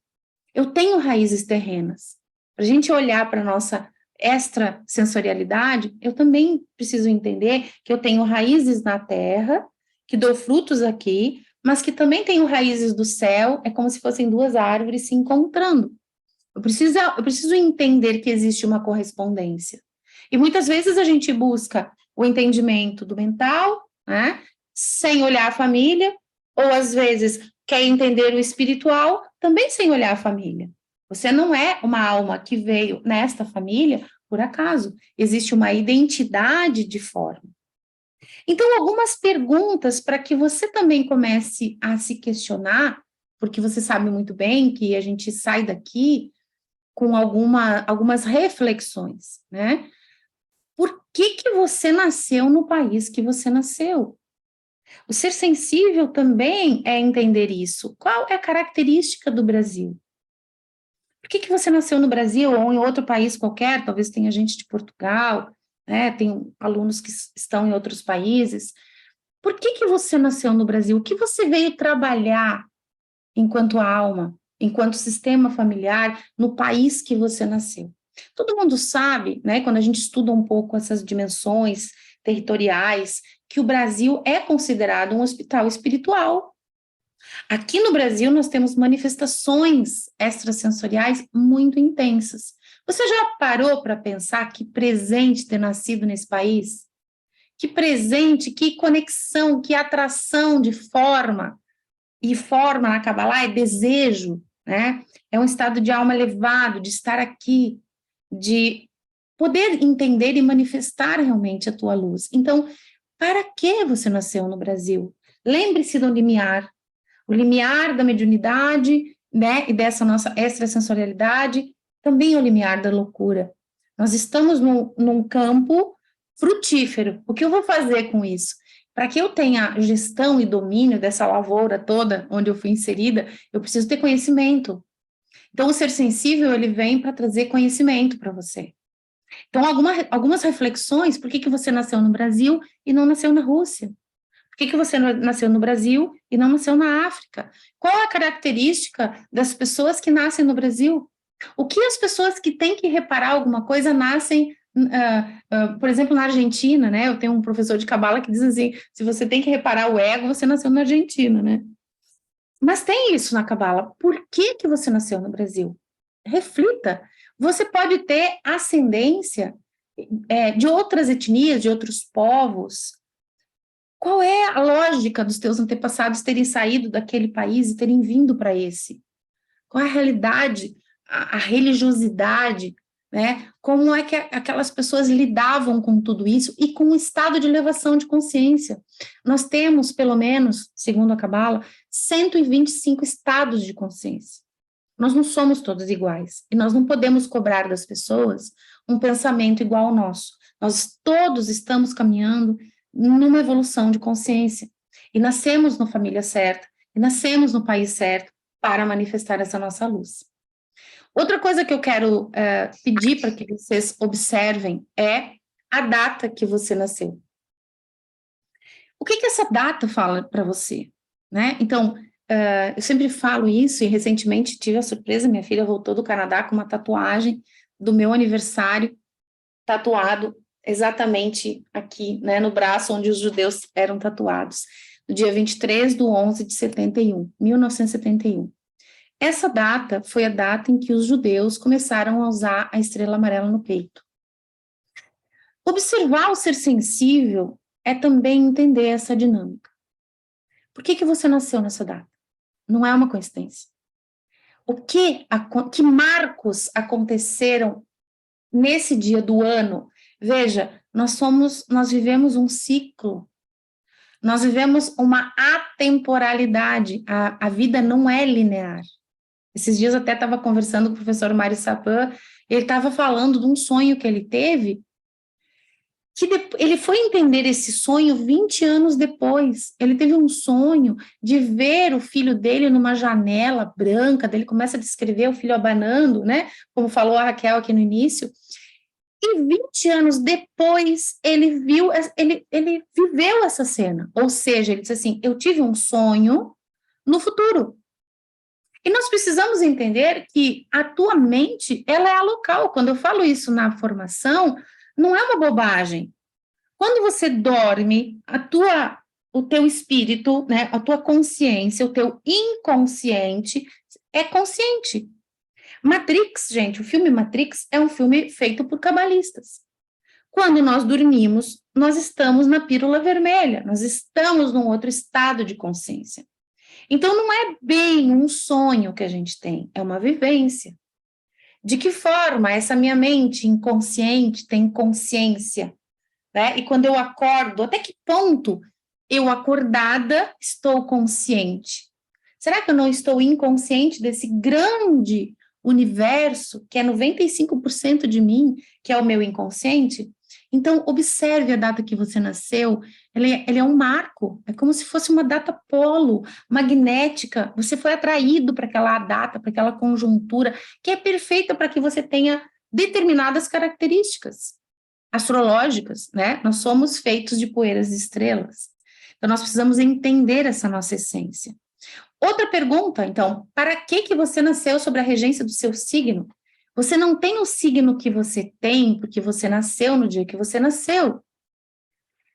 S1: Eu tenho raízes terrenas. Para a gente olhar para a nossa extrasensorialidade, eu também preciso entender que eu tenho raízes na terra, que dou frutos aqui, mas que também tenho raízes do céu, é como se fossem duas árvores se encontrando. Eu preciso entender que existe uma correspondência. E muitas vezes a gente busca o entendimento do mental, né, sem olhar a família, ou às vezes quer entender o espiritual, também sem olhar a família. Você não é uma alma que veio nesta família por acaso. Existe uma identidade de forma. Então, algumas perguntas para que você também comece a se questionar, porque você sabe muito bem que a gente sai daqui com algumas reflexões, né? Por que você nasceu no país que você nasceu? O ser sensível também é entender isso. Qual é a característica do Brasil? Por que você nasceu no Brasil ou em outro país qualquer? Talvez tenha gente de Portugal, né? Tem alunos que estão em outros países. Por que você nasceu no Brasil? O que você veio trabalhar enquanto alma, enquanto sistema familiar, no país que você nasceu? Todo mundo sabe, né, quando a gente estuda um pouco essas dimensões territoriais, que o Brasil é considerado um hospital espiritual. Aqui no Brasil, nós temos manifestações extrasensoriais muito intensas. Você já parou para pensar que presente ter nascido nesse país? Que presente, que conexão, que atração de forma. E forma na Kabbalah é desejo, né? É um estado de alma elevado, de estar aqui, de poder entender e manifestar realmente a tua luz. Então, para que você nasceu no Brasil? Lembre-se do limiar. O limiar da mediunidade, né, e dessa nossa extrasensorialidade, também é o limiar da loucura. Nós estamos num campo frutífero. O que eu vou fazer com isso? Para que eu tenha gestão e domínio dessa lavoura toda onde eu fui inserida, eu preciso ter conhecimento. Então, o ser sensível, ele vem para trazer conhecimento para você. Então, algumas reflexões, por que você nasceu no Brasil e não nasceu na Rússia? Por que você nasceu no Brasil e não nasceu na África? Qual a característica das pessoas que nascem no Brasil? O que as pessoas que têm que reparar alguma coisa nascem, por exemplo, na Argentina, né? Eu tenho um professor de Cabala que diz assim, se você tem que reparar o ego, você nasceu na Argentina, né? Mas tem isso na Cabala. Por que você nasceu no Brasil? Reflita. Você pode ter ascendência de outras etnias, de outros povos. Qual é a lógica dos teus antepassados terem saído daquele país e terem vindo para esse? Qual é a realidade, a religiosidade, né? Como é que aquelas pessoas lidavam com tudo isso e com o estado de elevação de consciência? Nós temos, pelo menos, segundo a Cabala, 125 estados de consciência. Nós não somos todos iguais e nós não podemos cobrar das pessoas um pensamento igual ao nosso. Nós todos estamos caminhando numa evolução de consciência. E nascemos na família certa, e nascemos no país certo para manifestar essa nossa luz. Outra coisa que eu quero pedir para que vocês observem é a data que você nasceu. O que essa data fala para você, né? Então, eu sempre falo isso e recentemente tive a surpresa, minha filha voltou do Canadá com uma tatuagem do meu aniversário, tatuado exatamente aqui, né, no braço onde os judeus eram tatuados, no dia 23/11/71, 1971. Essa data foi a data em que os judeus começaram a usar a estrela amarela no peito. Observar o ser sensível é também entender essa dinâmica. Por que você nasceu nessa data? Não é uma coincidência. Que marcos aconteceram nesse dia do ano? Veja, nós vivemos um ciclo, nós vivemos uma atemporalidade, a vida não é linear. Esses dias eu até estava conversando com o professor Mário Sapin, ele estava falando de um sonho que ele teve, que ele foi entender esse sonho 20 anos depois. Ele teve um sonho de ver o filho dele numa janela branca, daí ele começa a descrever o filho abanando, né? Como falou a Raquel aqui no início. E 20 anos depois, ele viveu essa cena. Ou seja, ele disse assim, eu tive um sonho no futuro. E nós precisamos entender que a tua mente, ela é a local. Quando eu falo isso na formação, não é uma bobagem. Quando você dorme, o teu espírito, né, a tua consciência, o teu inconsciente é consciente. Matrix, gente, o filme Matrix é um filme feito por cabalistas. Quando nós dormimos, nós estamos na pílula vermelha, nós estamos num outro estado de consciência. Então, não é bem um sonho que a gente tem, é uma vivência. De que forma essa minha mente inconsciente tem consciência? Né? E quando eu acordo, até que ponto eu acordada estou consciente? Será que eu não estou inconsciente desse grande universo, que é 95% de mim, que é o meu inconsciente? Então, observe a data que você nasceu, ele é um marco, é como se fosse uma data polo, magnética, você foi atraído para aquela data, para aquela conjuntura, que é perfeita para que você tenha determinadas características astrológicas, né? Nós somos feitos de poeiras de estrelas, então nós precisamos entender essa nossa essência. Outra pergunta, então, para que você nasceu sobre a regência do seu signo? Você não tem o signo que você tem porque você nasceu no dia que você nasceu.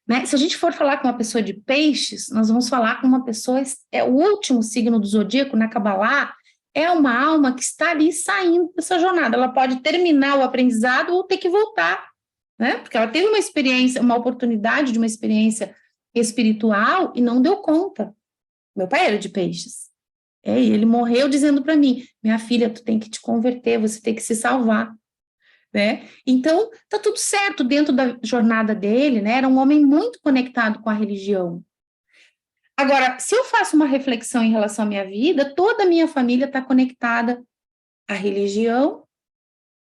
S1: Né? Se a gente for falar com uma pessoa de peixes, nós vamos falar com uma pessoa, é o último signo do zodíaco, na Kabbalah, é uma alma que está ali saindo dessa jornada. Ela pode terminar o aprendizado ou ter que voltar, né? Porque ela teve uma experiência, uma oportunidade de uma experiência espiritual e não deu conta. Meu pai era de peixes. E ele morreu dizendo para mim, minha filha, tu tem que te converter, você tem que se salvar. Né? Então, tá tudo certo dentro da jornada dele, né? Era um homem muito conectado com a religião. Agora, se eu faço uma reflexão em relação à minha vida, toda a minha família está conectada à religião,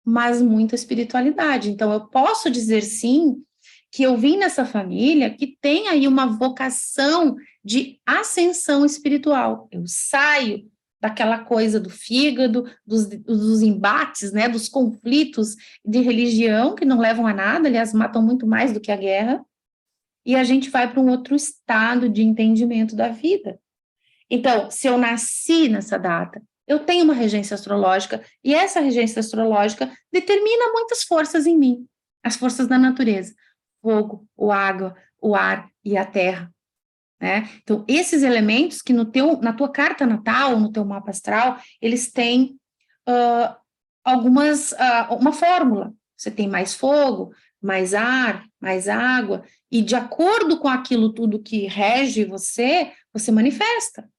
S1: mas muita espiritualidade. Então, eu posso dizer, sim, que eu vim nessa família que tem aí uma vocação de ascensão espiritual. Eu saio daquela coisa do fígado, dos embates, né, dos conflitos de religião, que não levam a nada, aliás, matam muito mais do que a guerra, e a gente vai para um outro estado de entendimento da vida. Então, se eu nasci nessa data, eu tenho uma regência astrológica, e essa regência astrológica determina muitas forças em mim, as forças da natureza, fogo, a água, o ar e a terra. Né? Então, esses elementos que na tua carta natal, no teu mapa astral, eles têm uma fórmula. Você tem mais fogo, mais ar, mais água, e de acordo com aquilo tudo que rege você, você manifesta.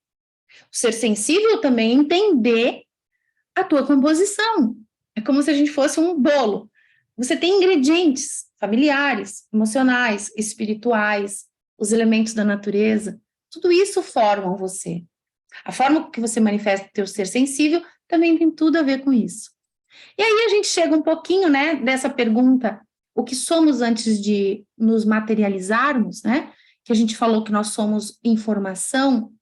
S1: O ser sensível também é entender a tua composição. É como se a gente fosse um bolo. Você tem ingredientes familiares, emocionais, espirituais, os elementos da natureza, tudo isso formam você. A forma que você manifesta o teu ser sensível também tem tudo a ver com isso. E aí a gente chega um pouquinho, né, dessa pergunta, o que somos antes de nos materializarmos, né, que a gente falou que nós somos informação,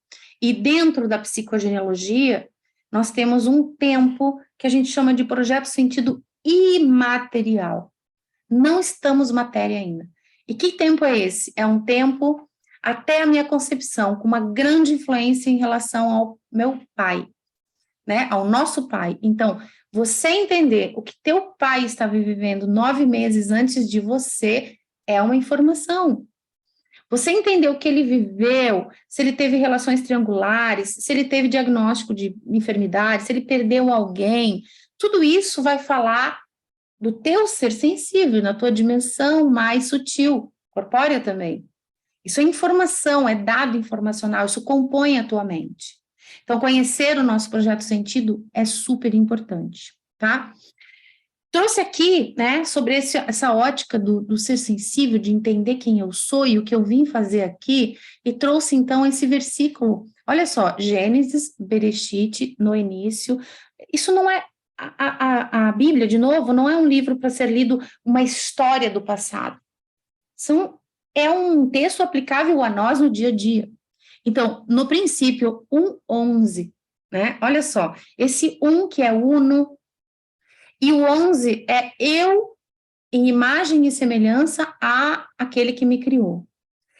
S1: e dentro da psicogenealogia, nós temos um tempo que a gente chama de projeto sentido imaterial. Não estamos matéria ainda. E que tempo é esse? É um tempo até a minha concepção, com uma grande influência em relação ao meu pai, né? Ao nosso pai. Então, você entender o que teu pai estava vivendo 9 meses antes de você é uma informação. Você entender o que ele viveu, se ele teve relações triangulares, se ele teve diagnóstico de enfermidade, se ele perdeu alguém, tudo isso vai falar do teu ser sensível, na tua dimensão mais sutil, corpórea também. Isso é informação, é dado informacional, isso compõe a tua mente. Então, conhecer o nosso projeto sentido é super importante, tá? Trouxe aqui, né, sobre essa ótica do ser sensível, de entender quem eu sou e o que eu vim fazer aqui, e trouxe, então, esse versículo. Olha só, Gênesis, Bereshit, no início. Isso não é... A Bíblia, de novo, não é um livro para ser lido uma história do passado. É um texto aplicável a nós no dia a dia. Então, no princípio, 1:11, né? Olha só, esse 1 que é uno, e o 11 é eu em imagem e semelhança a aquele que me criou.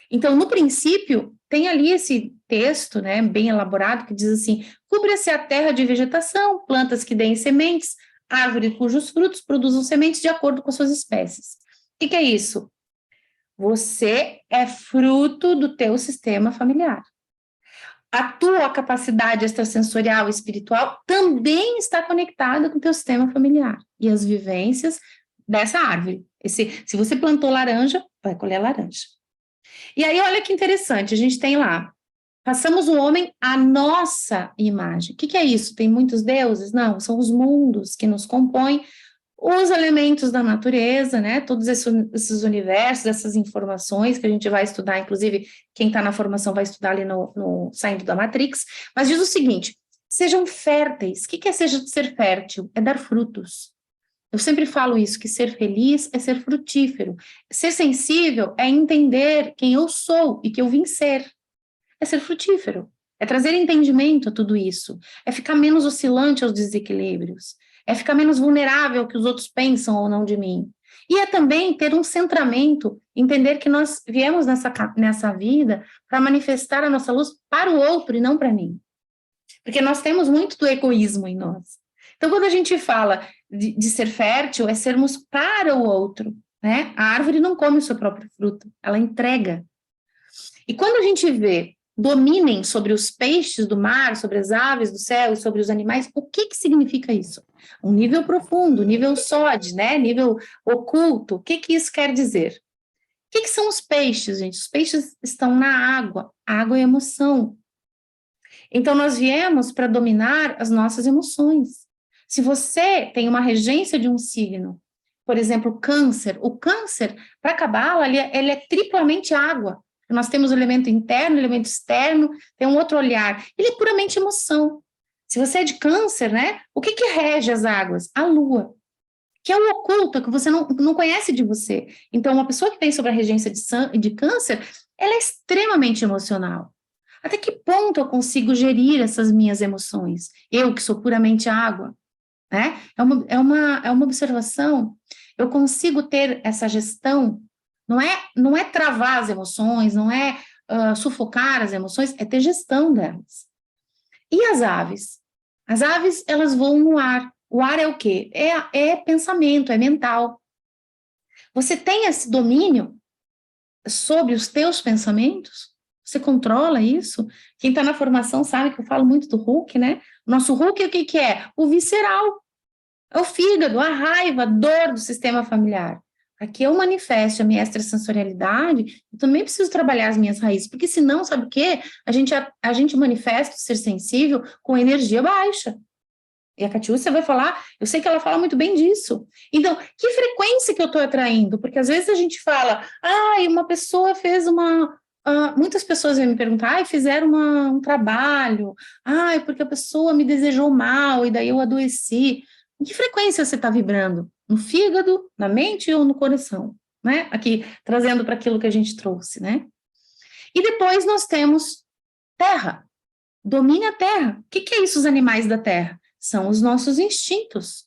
S1: Então, no princípio, tem ali esse texto, né, bem elaborado, que diz assim: cubra-se a terra de vegetação, plantas que deem sementes, árvores cujos frutos produzam sementes de acordo com as suas espécies. O que é isso? Você é fruto do teu sistema familiar. A tua capacidade extrasensorial e espiritual também está conectada com o teu sistema familiar e as vivências dessa árvore. Se você plantou laranja, vai colher laranja. E aí, olha que interessante, a gente tem lá, façamos o homem à nossa imagem. O que é isso? Tem muitos deuses? Não, são os mundos que nos compõem, os elementos da natureza, né, todos esses universos, essas informações que a gente vai estudar, inclusive quem está na formação vai estudar ali no Saindo da Matrix, mas diz o seguinte: sejam férteis. O que é ser fértil? É dar frutos. Eu sempre falo isso, que ser feliz é ser frutífero. Ser sensível é entender quem eu sou e que eu vim ser. É ser frutífero. É trazer entendimento a tudo isso. É ficar menos oscilante aos desequilíbrios. É ficar menos vulnerável ao que os outros pensam ou não de mim. E é também ter um centramento, entender que nós viemos nessa vida para manifestar a nossa luz para o outro e não para mim. Porque nós temos muito do egoísmo em nós. Então, quando a gente fala de ser fértil, é sermos para o outro, né? A árvore não come o seu próprio fruto, ela entrega. E quando a gente vê dominem sobre os peixes do mar, sobre as aves do céu e sobre os animais, o que significa isso? Um nível profundo, nível SOD, né? Nível oculto. O que isso quer dizer? O que são os peixes, gente? Os peixes estão na água. A água é emoção. Então, nós viemos para dominar as nossas emoções. Se você tem uma regência de um signo, por exemplo, câncer, o câncer, para Cabala, ele é triplamente água. Nós temos o elemento interno, o elemento externo, tem um outro olhar. Ele é puramente emoção. Se você é de câncer, né? O que rege as águas? A lua, que é o oculto, que você não conhece de você. Então, uma pessoa que tem sobre a regência de câncer, ela é extremamente emocional. Até que ponto eu consigo gerir essas minhas emoções? Eu, que sou puramente água, né? É uma observação. Eu consigo ter essa gestão. Não é travar as emoções, não é sufocar as emoções, é ter gestão delas. E as aves? As aves, elas voam no ar. O ar é o quê? É pensamento, é mental. Você tem esse domínio sobre os teus pensamentos? Você controla isso? Quem está na formação sabe que eu falo muito do Hulk, né? O nosso Hulk, o que é? O visceral. É o fígado, a raiva, a dor do sistema familiar. Para que eu manifeste a minha extrasensorialidade, eu também preciso trabalhar as minhas raízes, porque senão, sabe o quê? A gente manifesta o ser sensível com energia baixa. E a Catiúcia vai falar, eu sei que ela fala muito bem disso. Então, que frequência que eu estou atraindo? Porque às vezes a gente fala, uma pessoa fez muitas pessoas vêm me perguntar, fizeram um trabalho, porque a pessoa me desejou mal e daí eu adoeci. Em que frequência você está vibrando? No fígado, na mente ou no coração? Né? Aqui, trazendo para aquilo que a gente trouxe, né? E depois nós temos terra. domine a terra. O que é isso, os animais da terra? São os nossos instintos.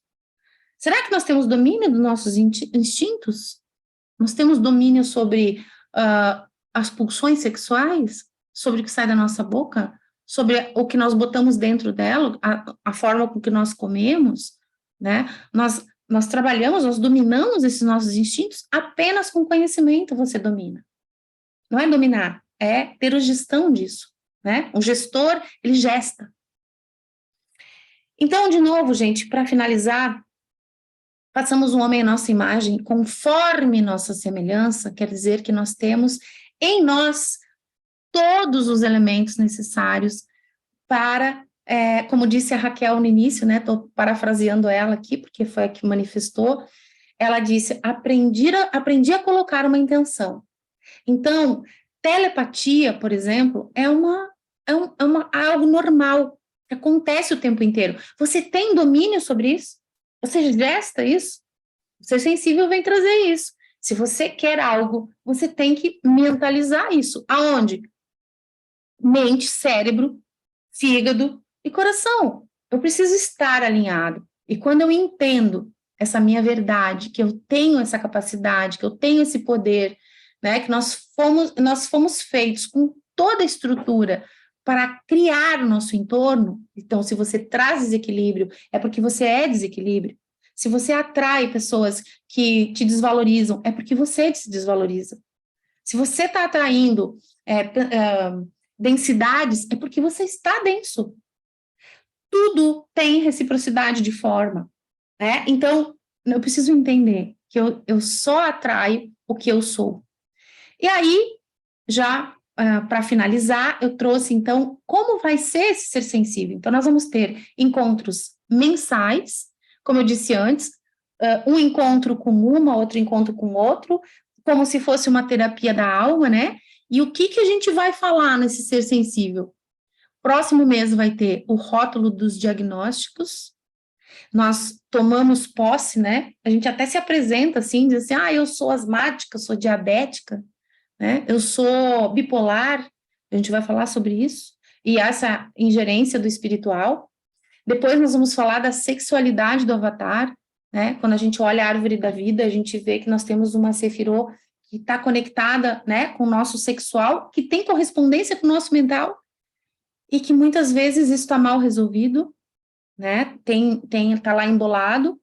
S1: Será que nós temos domínio dos nossos instintos? Nós temos domínio sobre as pulsões sexuais? Sobre o que sai da nossa boca? Sobre o que nós botamos dentro dela? A forma com que nós comemos? Né? Nós trabalhamos, nós dominamos esses nossos instintos apenas com conhecimento você domina. Não é dominar, é ter a gestão disso, né? Um gestor, ele gesta. Então, de novo, gente, para finalizar, façamos um homem à nossa imagem, conforme nossa semelhança, quer dizer que nós temos em nós todos os elementos necessários para, como disse a Raquel no início, né? Estou parafraseando ela aqui, porque foi a que manifestou, ela disse, aprendi a colocar uma intenção. Então, telepatia, por exemplo, é algo normal, que acontece o tempo inteiro. Você tem domínio sobre isso? Você gesta isso? O ser sensível vem trazer isso. Se você quer algo, você tem que mentalizar isso. Aonde? Mente, cérebro, fígado e coração. Eu preciso estar alinhado. E quando eu entendo essa minha verdade, que eu tenho essa capacidade, que eu tenho esse poder, né, que nós fomos feitos com toda a estrutura para criar o nosso entorno. Então, se você traz desequilíbrio, é porque você é desequilíbrio. Se você atrai pessoas que te desvalorizam, é porque você se desvaloriza. Se você está atraindo densidades, é porque você está denso. Tudo tem reciprocidade de forma, né? Então, eu preciso entender que eu só atraio o que eu sou. E aí, já para finalizar, eu trouxe, então, como vai ser esse ser sensível. Então, nós vamos ter encontros mensais, como eu disse antes, um encontro com outro encontro com outro, como se fosse uma terapia da alma, né? E o que a gente vai falar nesse ser sensível? Próximo mês vai ter o rótulo dos diagnósticos. Nós tomamos posse, né? A gente até se apresenta assim, diz assim, eu sou asmática, sou diabética, né? Eu sou bipolar, a gente vai falar sobre isso, e essa ingerência do espiritual. Depois nós vamos falar da sexualidade do avatar, né? Quando a gente olha a árvore da vida, a gente vê que nós temos uma sefirô que está conectada, né, com o nosso sexual, que tem correspondência com o nosso mental, e que muitas vezes isso está mal resolvido, né? Tá lá embolado.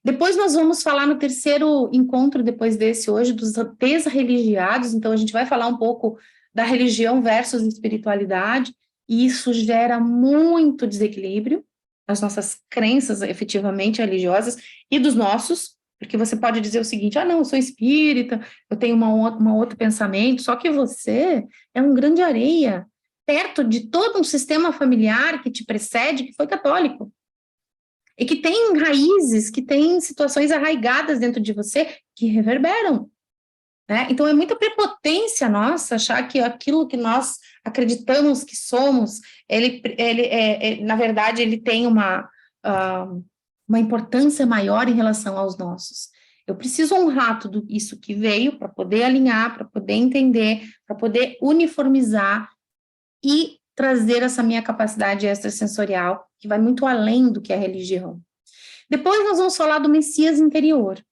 S1: Depois nós vamos falar no terceiro encontro, depois desse hoje, dos desreligiados. Então, a gente vai falar um pouco da religião versus espiritualidade, e isso gera muito desequilíbrio, as nossas crenças efetivamente religiosas e dos nossos, porque você pode dizer o seguinte, não, eu sou espírita, eu tenho um outro pensamento, só que você é um grão de areia, perto de todo um sistema familiar que te precede, que foi católico. E que tem raízes, que tem situações arraigadas dentro de você que reverberam, né? Então, é muita prepotência nossa achar que aquilo que nós acreditamos que somos, na verdade, ele tem uma importância maior em relação aos nossos. Eu preciso honrar tudo isso que veio para poder alinhar, para poder entender, para poder uniformizar e trazer essa minha capacidade extrasensorial, que vai muito além do que é a religião. Depois nós vamos falar do Messias interior.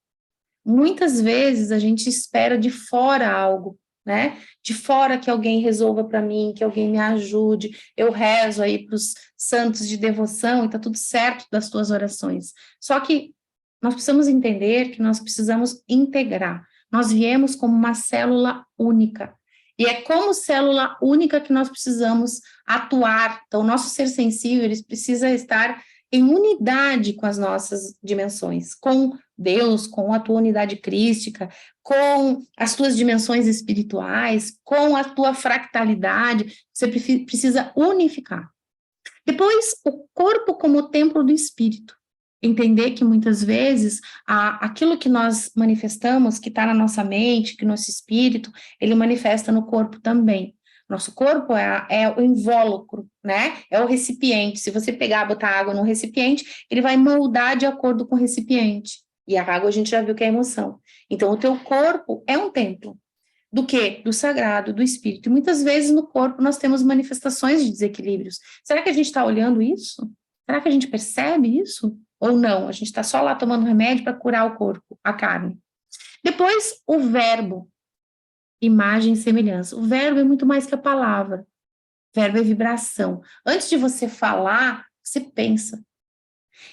S1: Muitas vezes a gente espera de fora algo, né? De fora que alguém resolva para mim, que alguém me ajude. Eu rezo aí para os santos de devoção e está tudo certo das tuas orações. Só que nós precisamos entender que nós precisamos integrar. Nós viemos como uma célula única. E é como célula única que nós precisamos atuar. Então, o nosso ser sensível, ele precisa estar em unidade com as nossas dimensões, com Deus, com a tua unidade crística, com as tuas dimensões espirituais, com a tua fractalidade. Você precisa unificar. Depois, o corpo como templo do espírito. Entender que muitas vezes aquilo que nós manifestamos, que está na nossa mente, que nosso espírito, ele manifesta no corpo também. Nosso corpo é o invólucro, né? É o recipiente. Se você pegar, botar água no recipiente, ele vai moldar de acordo com o recipiente. E a água a gente já viu que é emoção. Então, o teu corpo é um templo. Do quê? Do sagrado, do espírito. E muitas vezes no corpo nós temos manifestações de desequilíbrios. Será que a gente está olhando isso? Será que a gente percebe isso? Ou não? A gente está só lá tomando remédio para curar o corpo, a carne. Depois, o verbo, imagem e semelhança. O verbo é muito mais que a palavra. O verbo é vibração. Antes de você falar, você pensa.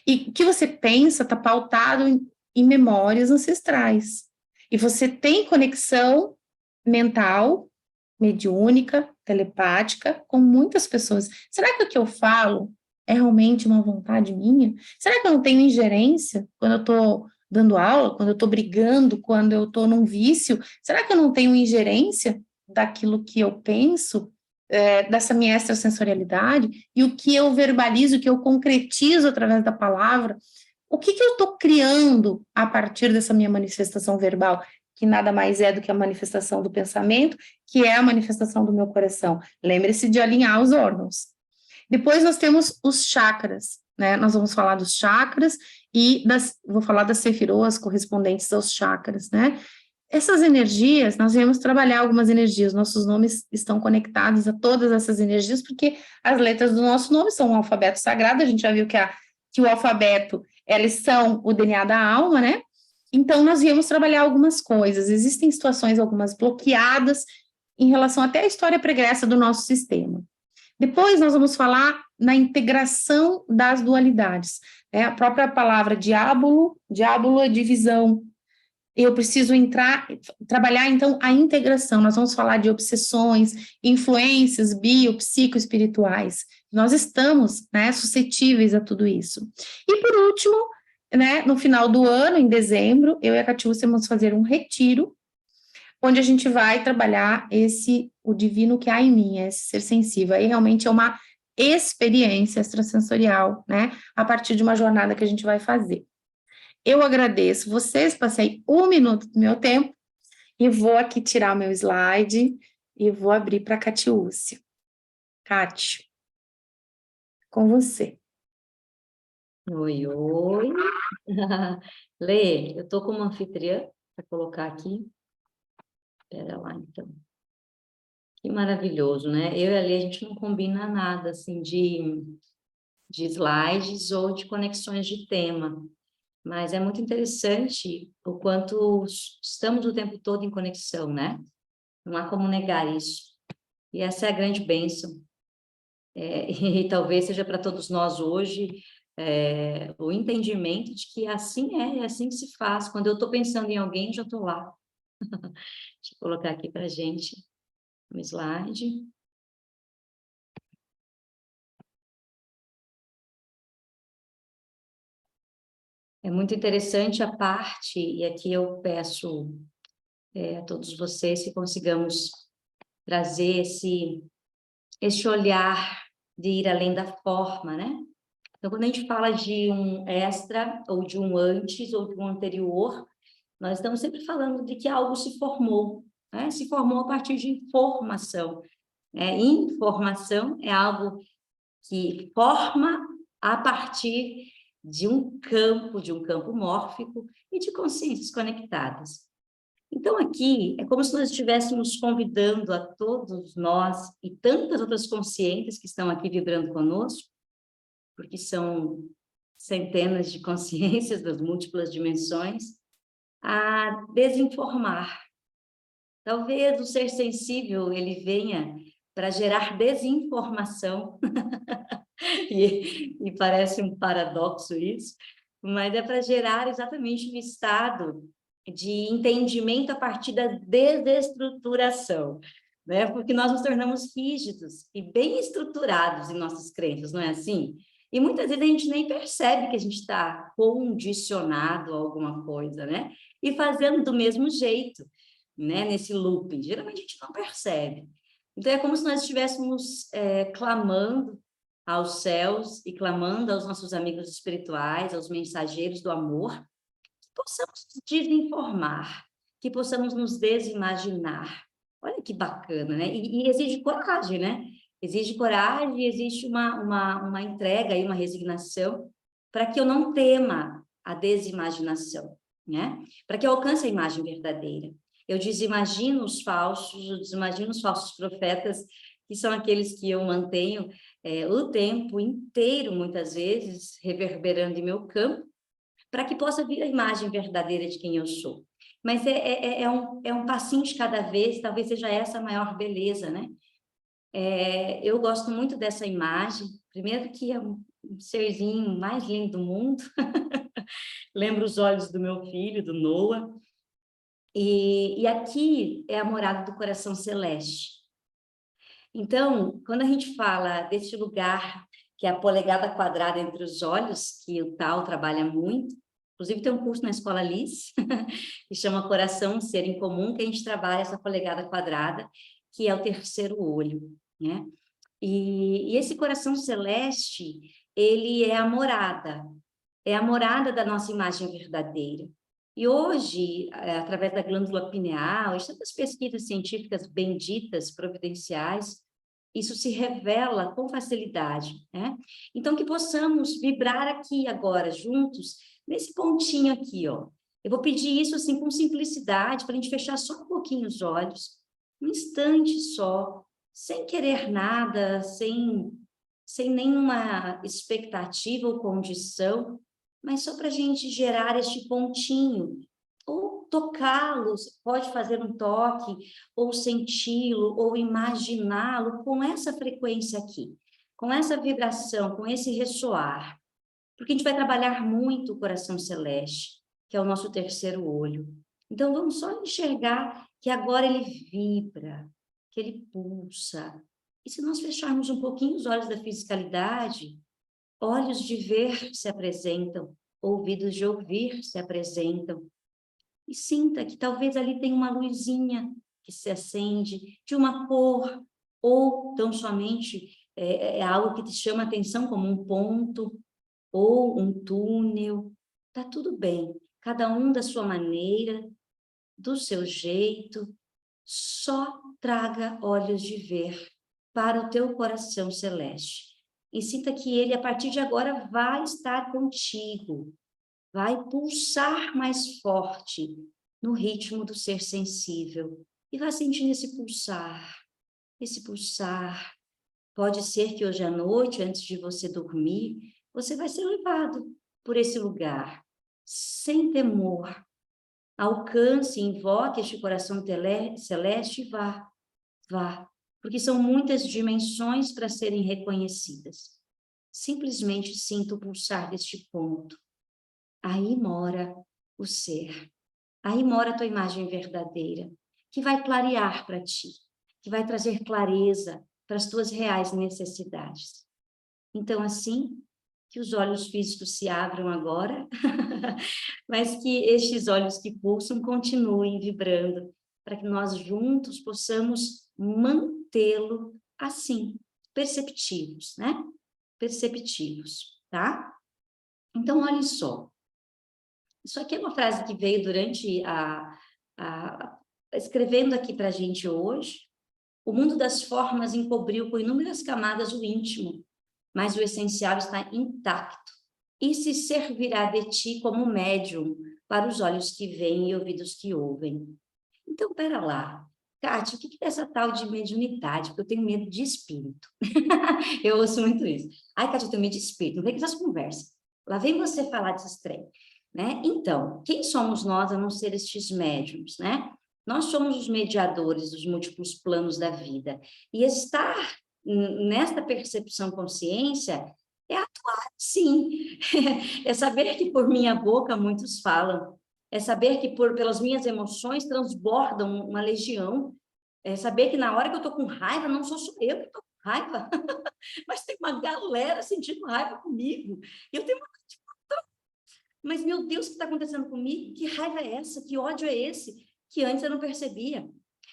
S1: E o que você pensa está pautado em memórias ancestrais. E você tem conexão mental, mediúnica, telepática, com muitas pessoas. Será que o que eu falo é realmente uma vontade minha? Será que eu não tenho ingerência quando eu estou dando aula, quando eu estou brigando, quando eu estou num vício? Será que eu não tenho ingerência daquilo que eu penso, dessa minha extrasensorialidade? E o que eu verbalizo, o que eu concretizo através da palavra? O que eu estou criando a partir dessa minha manifestação verbal? Que nada mais é do que a manifestação do pensamento, que é a manifestação do meu coração. Lembre-se de alinhar os órgãos. Depois nós temos os chakras, né? Nós vamos falar dos chakras e vou falar das sefirôs correspondentes aos chakras, né? Essas energias, nós viemos trabalhar algumas energias, nossos nomes estão conectados a todas essas energias, porque as letras do nosso nome são um alfabeto sagrado, a gente já viu que o alfabeto, eles são o DNA da alma, né? Então, nós viemos trabalhar algumas coisas. Existem situações, algumas bloqueadas, em relação até à história pregressa do nosso sistema. Depois, nós vamos falar na integração das dualidades. Né? A própria palavra diábulo é divisão. Eu preciso trabalhar, então, a integração. Nós vamos falar de obsessões, influências psicoespirituais. Nós estamos, né, suscetíveis a tudo isso. E, por último, né, no final do ano, em dezembro, eu e a Catiúcia vamos fazer um retiro, onde a gente vai trabalhar o divino que há em mim, esse ser sensível. Aí realmente é uma experiência extrasensorial, né, a partir de uma jornada que a gente vai fazer. Eu agradeço vocês, passei 1 minuto do meu tempo, e vou aqui tirar o meu slide, e vou abrir para a Catiúcia. Cati, com você.
S3: Oi, oi. Lê, eu estou como anfitriã para colocar aqui. Espera lá, então. Que maravilhoso, né? Eu e a Lê, a gente não combina nada, assim, de slides ou de conexões de tema. Mas é muito interessante o quanto estamos o tempo todo em conexão, né? Não há como negar isso. E essa é a grande bênção. E talvez seja para todos nós hoje o entendimento de que assim é assim que se faz. Quando eu estou pensando em alguém, já estou lá. Deixa eu colocar aqui para a gente um slide. É muito interessante a parte, e aqui eu peço a todos vocês que consigamos trazer esse olhar de ir além da forma, né? Então, quando a gente fala de um extra, ou de um antes, ou de um anterior, nós estamos sempre falando de que algo se formou, né? Se formou a partir de informação. Informação é algo que forma a partir de um campo mórfico e de consciências conectadas. Então, aqui, é como se nós estivéssemos convidando a todos nós e tantas outras consciências que estão aqui vibrando conosco, porque são centenas de consciências das múltiplas dimensões, a desinformar. Talvez o ser sensível, ele venha para gerar desinformação, e parece um paradoxo isso, mas é para gerar exatamente um estado de entendimento a partir da desestruturação, né? Porque nós nos tornamos rígidos e bem estruturados em nossas crenças, não é assim? E muitas vezes a gente nem percebe que a gente está condicionado a alguma coisa, né? E fazendo do mesmo jeito, né? Nesse looping. Geralmente a gente não percebe. Então é como se nós estivéssemos clamando aos céus e clamando aos nossos amigos espirituais, aos mensageiros do amor, que possamos nos desinformar, que possamos nos desimaginar. Olha que bacana, né? E exige coragem, né? Exige coragem, existe uma entrega e uma resignação para que eu não tema a desimaginação, né? Para que eu alcance a imagem verdadeira. Eu desimagino os falsos, eu desimagino os falsos profetas, que são aqueles que eu mantenho o tempo inteiro, muitas vezes, reverberando em meu campo, para que possa vir a imagem verdadeira de quem eu sou. Mas é um passinho de cada vez, talvez seja essa a maior beleza, né? Eu gosto muito dessa imagem, primeiro que é um serzinho mais lindo do mundo, lembro os olhos do meu filho, do Noah, e aqui é a morada do coração celeste. Então, quando a gente fala desse lugar, que é a polegada quadrada entre os olhos, que o Tao trabalha muito, inclusive tem um curso na Escola Liz, que chama Coração, Ser em Comum, que a gente trabalha essa polegada quadrada, que é o terceiro olho, né? E esse coração celeste, ele é a morada da nossa imagem verdadeira. E hoje, através da glândula pineal, e tantas pesquisas científicas benditas, providenciais, isso se revela com facilidade, né? Então, que possamos vibrar aqui agora, juntos, nesse pontinho aqui, ó. Eu vou pedir isso, assim, com simplicidade, para a gente fechar só um pouquinho os olhos, um instante só, sem querer nada, sem nenhuma expectativa ou condição, mas só para a gente gerar este pontinho, ou tocá-lo, pode fazer um toque, ou senti-lo, ou imaginá-lo com essa frequência aqui, com essa vibração, com esse ressoar, porque a gente vai trabalhar muito o coração celeste, que é o nosso terceiro olho. Então, vamos só enxergar que agora ele vibra, que ele pulsa. E se nós fecharmos um pouquinho os olhos da fisicalidade, olhos de ver se apresentam, ouvidos de ouvir se apresentam. E sinta que talvez ali tem uma luzinha que se acende, de uma cor, ou tão somente algo que te chama a atenção como um ponto, ou um túnel. Tá tudo bem, cada um da sua maneira, do seu jeito, só traga olhos de ver para o teu coração celeste. E sinta que ele, a partir de agora, vai estar contigo, vai pulsar mais forte no ritmo do ser sensível. E vai sentindo esse pulsar, esse pulsar. Pode ser que hoje à noite, antes de você dormir, você vai ser levado por esse lugar, sem temor. Alcance, invoque este coração celeste e vá. Porque são muitas dimensões para serem reconhecidas. Simplesmente sinta o pulsar deste ponto. Aí mora o ser. Aí mora a tua imagem verdadeira, que vai clarear para ti, que vai trazer clareza para as tuas reais necessidades. Então, assim, que os olhos físicos se abram agora, mas que estes olhos que pulsam continuem vibrando, para que nós juntos possamos mantê-lo assim, perceptivos, né? Perceptivos, tá? Então, olhe só. Isso aqui é uma frase que veio durante escrevendo aqui para a gente hoje. O mundo das formas encobriu com inúmeras camadas o íntimo, mas o essencial está intacto e se servirá de ti como médium para os olhos que veem e ouvidos que ouvem. Então, pera lá. Kátia, o que é essa tal de mediunidade? Porque eu tenho medo de espírito. Eu ouço muito isso. Ai, Kátia, eu tenho medo de espírito. Não vem com essas conversas. Lá vem você falar desses trem, né? Então, quem somos nós a não ser estes médiums, né? Nós somos os mediadores dos múltiplos planos da vida. E estar nesta percepção consciência é atuar, sim. É saber que por minha boca muitos falam. É saber que pelas minhas emoções transbordam uma legião. É saber que na hora que eu estou com raiva, não sou só eu que estou com raiva, mas tem uma galera sentindo raiva comigo. Eu tenho uma... Mas, meu Deus, o que está acontecendo comigo? Que raiva é essa? Que ódio é esse? Que antes eu não percebia.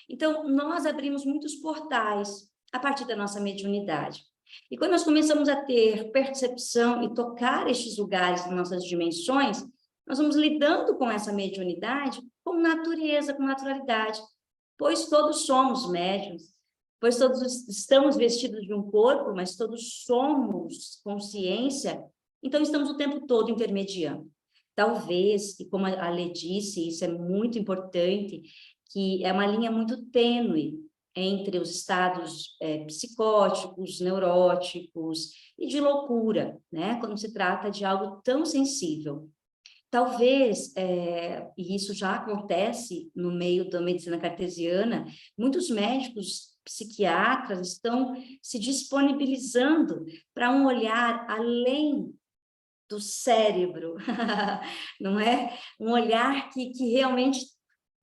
S3: Então, nós abrimos muitos portais a partir da nossa mediunidade. E quando nós começamos a ter percepção e tocar estes lugares nas nossas dimensões, nós vamos lidando com essa mediunidade com natureza, com naturalidade, pois todos somos médiuns, pois todos estamos vestidos de um corpo, mas todos somos consciência, então estamos o tempo todo intermediando. Talvez, e como a Lê disse, isso é muito importante, que é uma linha muito tênue entre os estados psicóticos, neuróticos e de loucura, né? Quando se trata de algo tão sensível. Talvez, e isso já acontece no meio da medicina cartesiana, muitos médicos psiquiatras estão se disponibilizando para um olhar além do cérebro, não é? Um olhar que realmente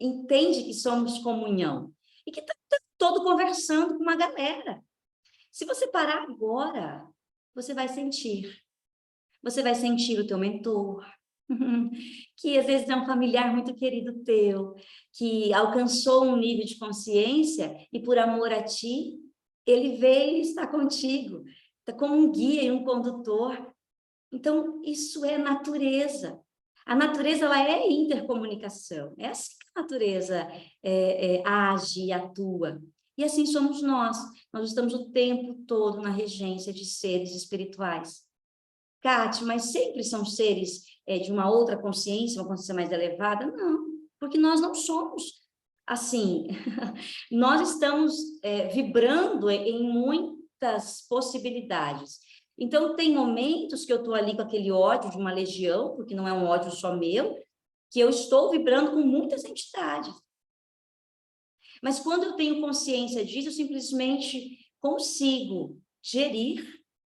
S3: entende que somos comunhão e que está todo conversando com uma galera. Se você parar agora, você vai sentir. Você vai sentir o teu mentor, que às vezes é um familiar muito querido teu, que alcançou um nível de consciência e por amor a ti, ele veio e está contigo, está como um guia e um condutor. Então, isso é natureza. A natureza, ela é intercomunicação. É assim que a natureza age e atua. E assim somos nós. Nós estamos o tempo todo na regência de seres espirituais. Cátia, mas sempre são seres de uma outra consciência, uma consciência mais elevada? Não, porque nós não somos assim. Nós estamos vibrando em muitas possibilidades. Então, tem momentos que eu estou ali com aquele ódio de uma legião, porque não é um ódio só meu, que eu estou vibrando com muitas entidades. Mas quando eu tenho consciência disso, eu simplesmente consigo gerir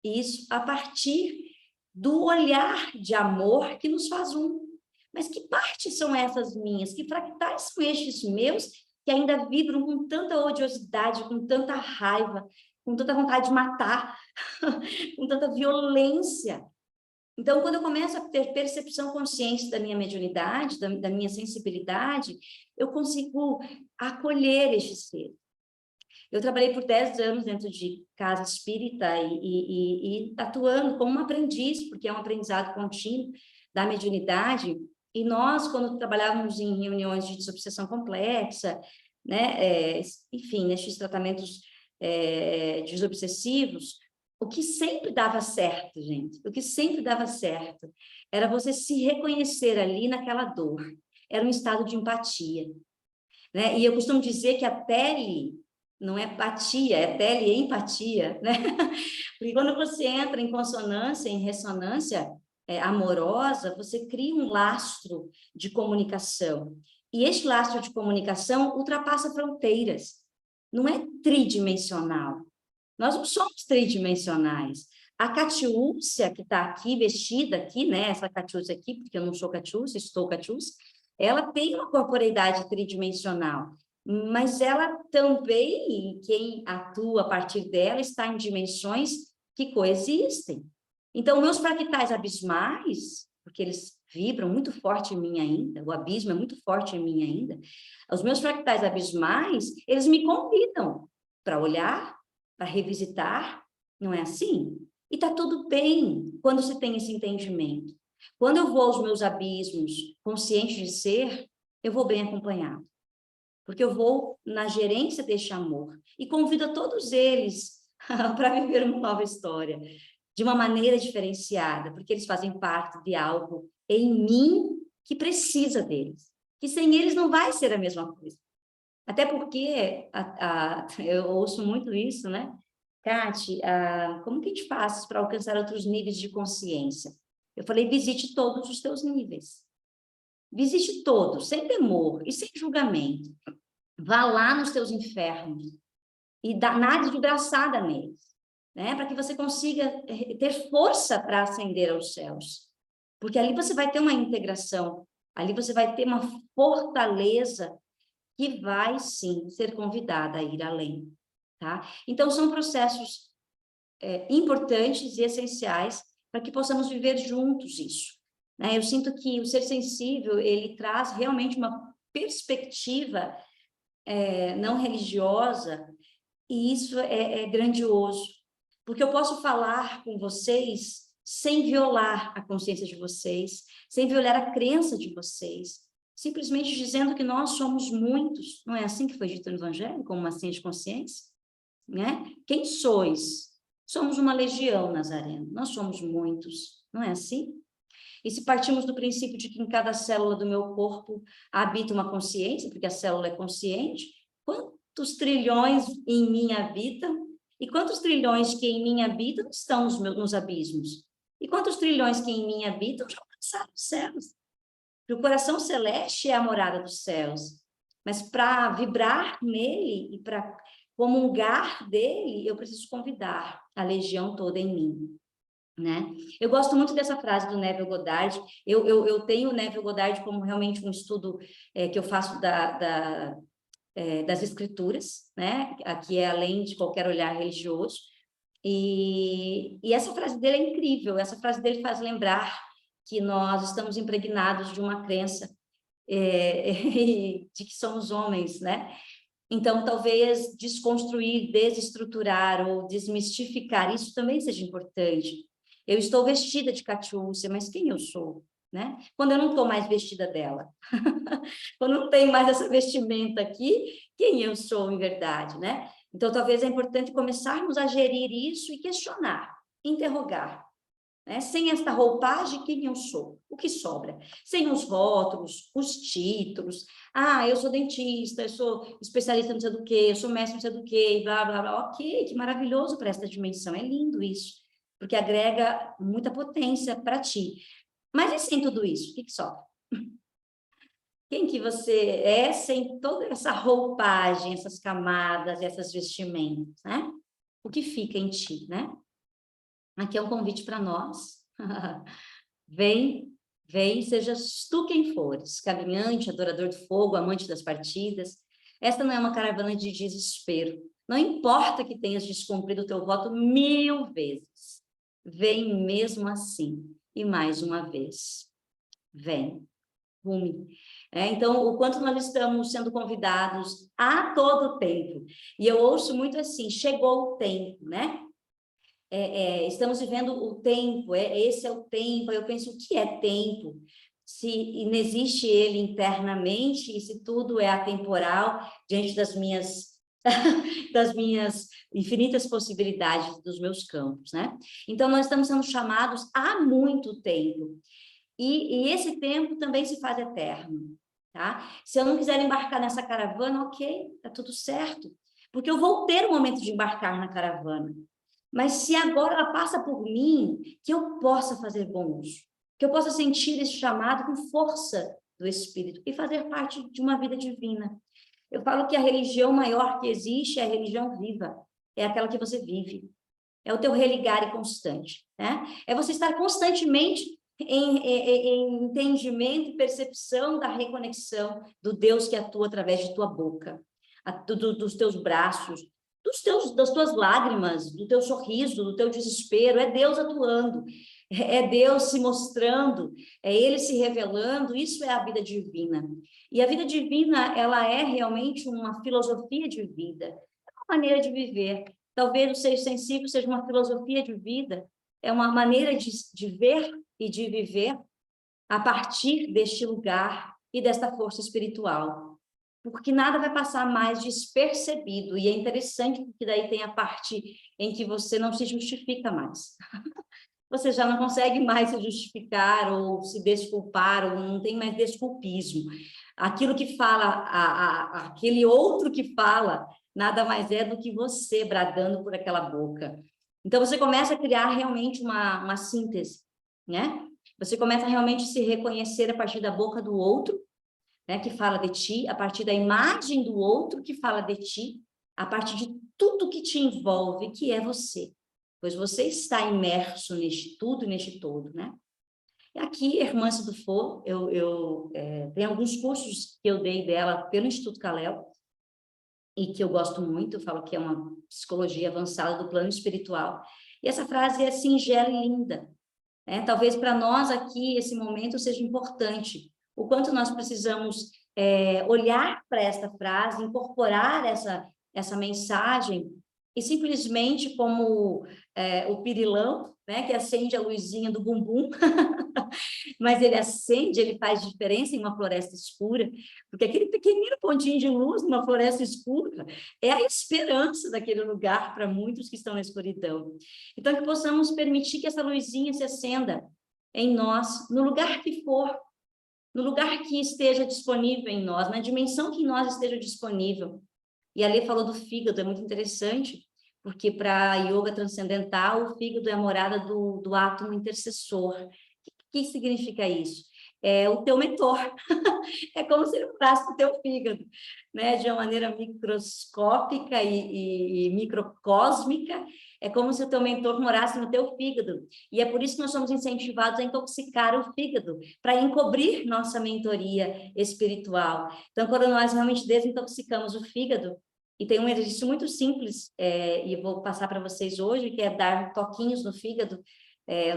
S3: isso a partir do olhar de amor que nos faz um. Mas que partes são essas minhas? Que fractais são estes meus que ainda vibram com tanta odiosidade, com tanta raiva, com tanta vontade de matar, com tanta violência? Então, quando eu começo a ter percepção consciente da minha mediunidade, da minha sensibilidade, eu consigo acolher este ser. Eu trabalhei por 10 anos dentro de casa espírita e atuando como uma aprendiz, porque é um aprendizado contínuo da mediunidade. E nós, quando trabalhávamos em reuniões de dissociação complexa, né, enfim, nesses tratamentos desobsessivos, o que sempre dava certo, gente, o que sempre dava certo era você se reconhecer ali naquela dor. Era um estado de empatia, né? E eu costumo dizer que a pele não é apatia, é pele e empatia, né? Porque quando você entra em consonância, em ressonância amorosa, você cria um lastro de comunicação. E este lastro de comunicação ultrapassa fronteiras. Não é tridimensional. Nós não somos tridimensionais. A Catiúcia, que está aqui, vestida aqui, né? Essa Catiúcia aqui, porque eu não sou Catiúcia, estou Catiúcia, ela tem uma corporeidade tridimensional, mas ela também, quem atua a partir dela, está em dimensões que coexistem. Então, meus fractais abismais, porque eles vibram muito forte em mim ainda, o abismo é muito forte em mim ainda, os meus fractais abismais, eles me convidam para olhar, para revisitar, não é assim? E está tudo bem quando se tem esse entendimento. Quando eu vou aos meus abismos, consciente de ser, eu vou bem acompanhado. Porque eu vou na gerência deste amor. E convido a todos eles para viver uma nova história, de uma maneira diferenciada, porque eles fazem parte de algo em mim que precisa deles. Que sem eles não vai ser a mesma coisa. Até porque eu ouço muito isso, né? Cati, como que a gente faz para alcançar outros níveis de consciência? Eu falei, visite todos os teus níveis. Visite todos, sem temor e sem julgamento. Vá lá nos teus infernos e nade de braçada neles, né? Para que você consiga ter força para ascender aos céus. Porque ali você vai ter uma integração, ali você vai ter uma fortaleza que vai, sim, ser convidada a ir além, tá? Então, são processos importantes e essenciais para que possamos viver juntos isso, né? Eu sinto que o ser sensível, ele traz realmente uma perspectiva não religiosa, e isso é grandioso, porque eu posso falar com vocês sem violar a consciência de vocês, sem violar a crença de vocês, simplesmente dizendo que nós somos muitos. Não é assim que foi dito no Evangelho, como uma ciência de consciência? Né? Quem sois? Somos uma legião, Nazareno. Nós somos muitos. Não é assim? E se partimos do princípio de que em cada célula do meu corpo habita uma consciência, porque a célula é consciente, quantos trilhões em mim habitam? E quantos trilhões que em mim habitam estão nos abismos? E quantos trilhões que em mim habitam já alcançaram os céus? Porque o coração celeste é a morada dos céus. Mas para vibrar nele e para comungar dele, eu preciso convidar a legião toda em mim, né? Eu gosto muito dessa frase do Neville Goddard. Eu tenho o Neville Goddard como realmente um estudo que eu faço das escrituras, né? Aqui é além de qualquer olhar religioso. E essa frase dele é incrível. Essa frase dele faz lembrar que nós estamos impregnados de uma crença de que somos homens, né? Então, talvez desconstruir, desestruturar ou desmistificar, isso também seja importante. Eu estou vestida de Catiúcia, mas quem eu sou, né? Quando eu não estou mais vestida dela, quando não tem mais essa vestimenta aqui, quem eu sou em verdade, né? Então, talvez é importante começarmos a gerir isso e questionar, interrogar, né? Sem esta roupagem, quem eu sou? O que sobra? Sem os rótulos, os títulos. Eu sou dentista, eu sou especialista não sei do quê, eu sou mestre não sei do quê, blá, blá, blá. Ok, que maravilhoso para esta dimensão. É lindo isso, porque agrega muita potência para ti. Mas e sem tudo isso? O que sobra? Quem que você é sem toda essa roupagem, essas camadas, essas vestimentas, né? O que fica em ti, né? Aqui é um convite para nós. Vem, sejas tu quem fores, caminhante, adorador do fogo, amante das partidas. Esta não é uma caravana de desespero. Não importa que tenhas descumprido o teu voto 1000 vezes. Vem mesmo assim. E mais uma vez. Vem. Rume. Então, o quanto nós estamos sendo convidados a todo tempo. E eu ouço muito assim, chegou o tempo, né? Estamos vivendo o tempo, esse é o tempo. Eu penso, o que é tempo? Se inexiste ele internamente e se tudo é atemporal diante das minhas infinitas possibilidades dos meus campos, né? Então, nós estamos sendo chamados há muito tempo. E esse tempo também se faz eterno, tá? Se eu não quiser embarcar nessa caravana, ok, tá tudo certo. Porque eu vou ter o momento de embarcar na caravana. Mas se agora ela passa por mim, que eu possa fazer bom uso, que eu possa sentir esse chamado com força do Espírito e fazer parte de uma vida divina. Eu falo que a religião maior que existe é a religião viva, é aquela que você vive, é o teu religare constante, né? É você estar constantemente em entendimento e percepção da reconexão do Deus que atua através de tua boca, dos teus braços, das tuas lágrimas, do teu sorriso, do teu desespero. É Deus atuando, é Deus se mostrando, é Ele se revelando. Isso é a vida divina. E a vida divina, ela é realmente uma filosofia de vida, é uma maneira de viver. Talvez o ser sensível seja uma filosofia de vida, é uma maneira de ver e de viver a partir deste lugar e desta força espiritual. Porque nada vai passar mais despercebido, e é interessante porque daí tem a parte em que você não se justifica mais. Você já não consegue mais se justificar ou se desculpar, ou não tem mais desculpismo. Aquilo que fala, aquele outro que fala, nada mais é do que você bradando por aquela boca. Então, você começa a criar realmente uma síntese, né? Você começa a realmente se reconhecer a partir da boca do outro, né, que fala de ti, a partir da imagem do outro que fala de ti, a partir de tudo que te envolve, que é você, pois você está imerso neste tudo e neste todo, né? E aqui, Irmã do Fogo, eu tenho alguns cursos que eu dei dela pelo Instituto Kalel, e que eu gosto muito, eu falo que é uma psicologia avançada do plano espiritual, e essa frase é singela e linda, né? Talvez para nós aqui, esse momento seja importante, o quanto nós precisamos olhar para esta frase, incorporar essa mensagem, e simplesmente como o pirilão, né, que acende a luzinha do bumbum, mas ele acende, ele faz diferença em uma floresta escura, porque aquele pequenino pontinho de luz numa floresta escura é a esperança daquele lugar para muitos que estão na escuridão. Então, que possamos permitir que essa luzinha se acenda em nós, no lugar que for, no lugar que esteja disponível em nós, na dimensão que em nós esteja disponível. E a Lê falou do fígado, é muito interessante, porque para a yoga transcendental, o fígado é a morada do átomo intercessor. O que significa isso? É o teu mentor. É como se ele morasse no teu fígado, né? De uma maneira microscópica e microcósmica. É como se o teu mentor morasse no teu fígado. E é por isso que nós somos incentivados a intoxicar o fígado, para encobrir nossa mentoria espiritual. Então, quando nós realmente desintoxicamos o fígado, e tem um exercício muito simples, e eu vou passar para vocês hoje, que é dar toquinhos no fígado.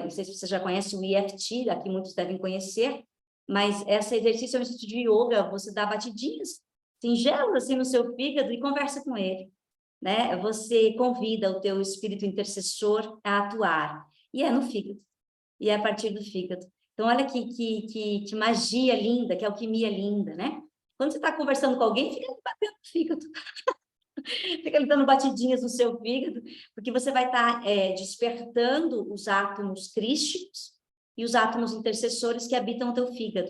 S3: Não sei se você já conhece o EFT, aqui muitos devem conhecer, mas esse exercício é um exercício de yoga, você dá batidinhas singelas assim no seu fígado e conversa com ele, né? Você convida o teu espírito intercessor a atuar, e é no fígado, e é a partir do fígado. Então, olha que magia linda, que alquimia linda, né? Quando você está conversando com alguém, fica batendo no fígado. Fica ali dando batidinhas no seu fígado, porque você vai estar despertando os átomos crísticos e os átomos intercessores que habitam o teu fígado,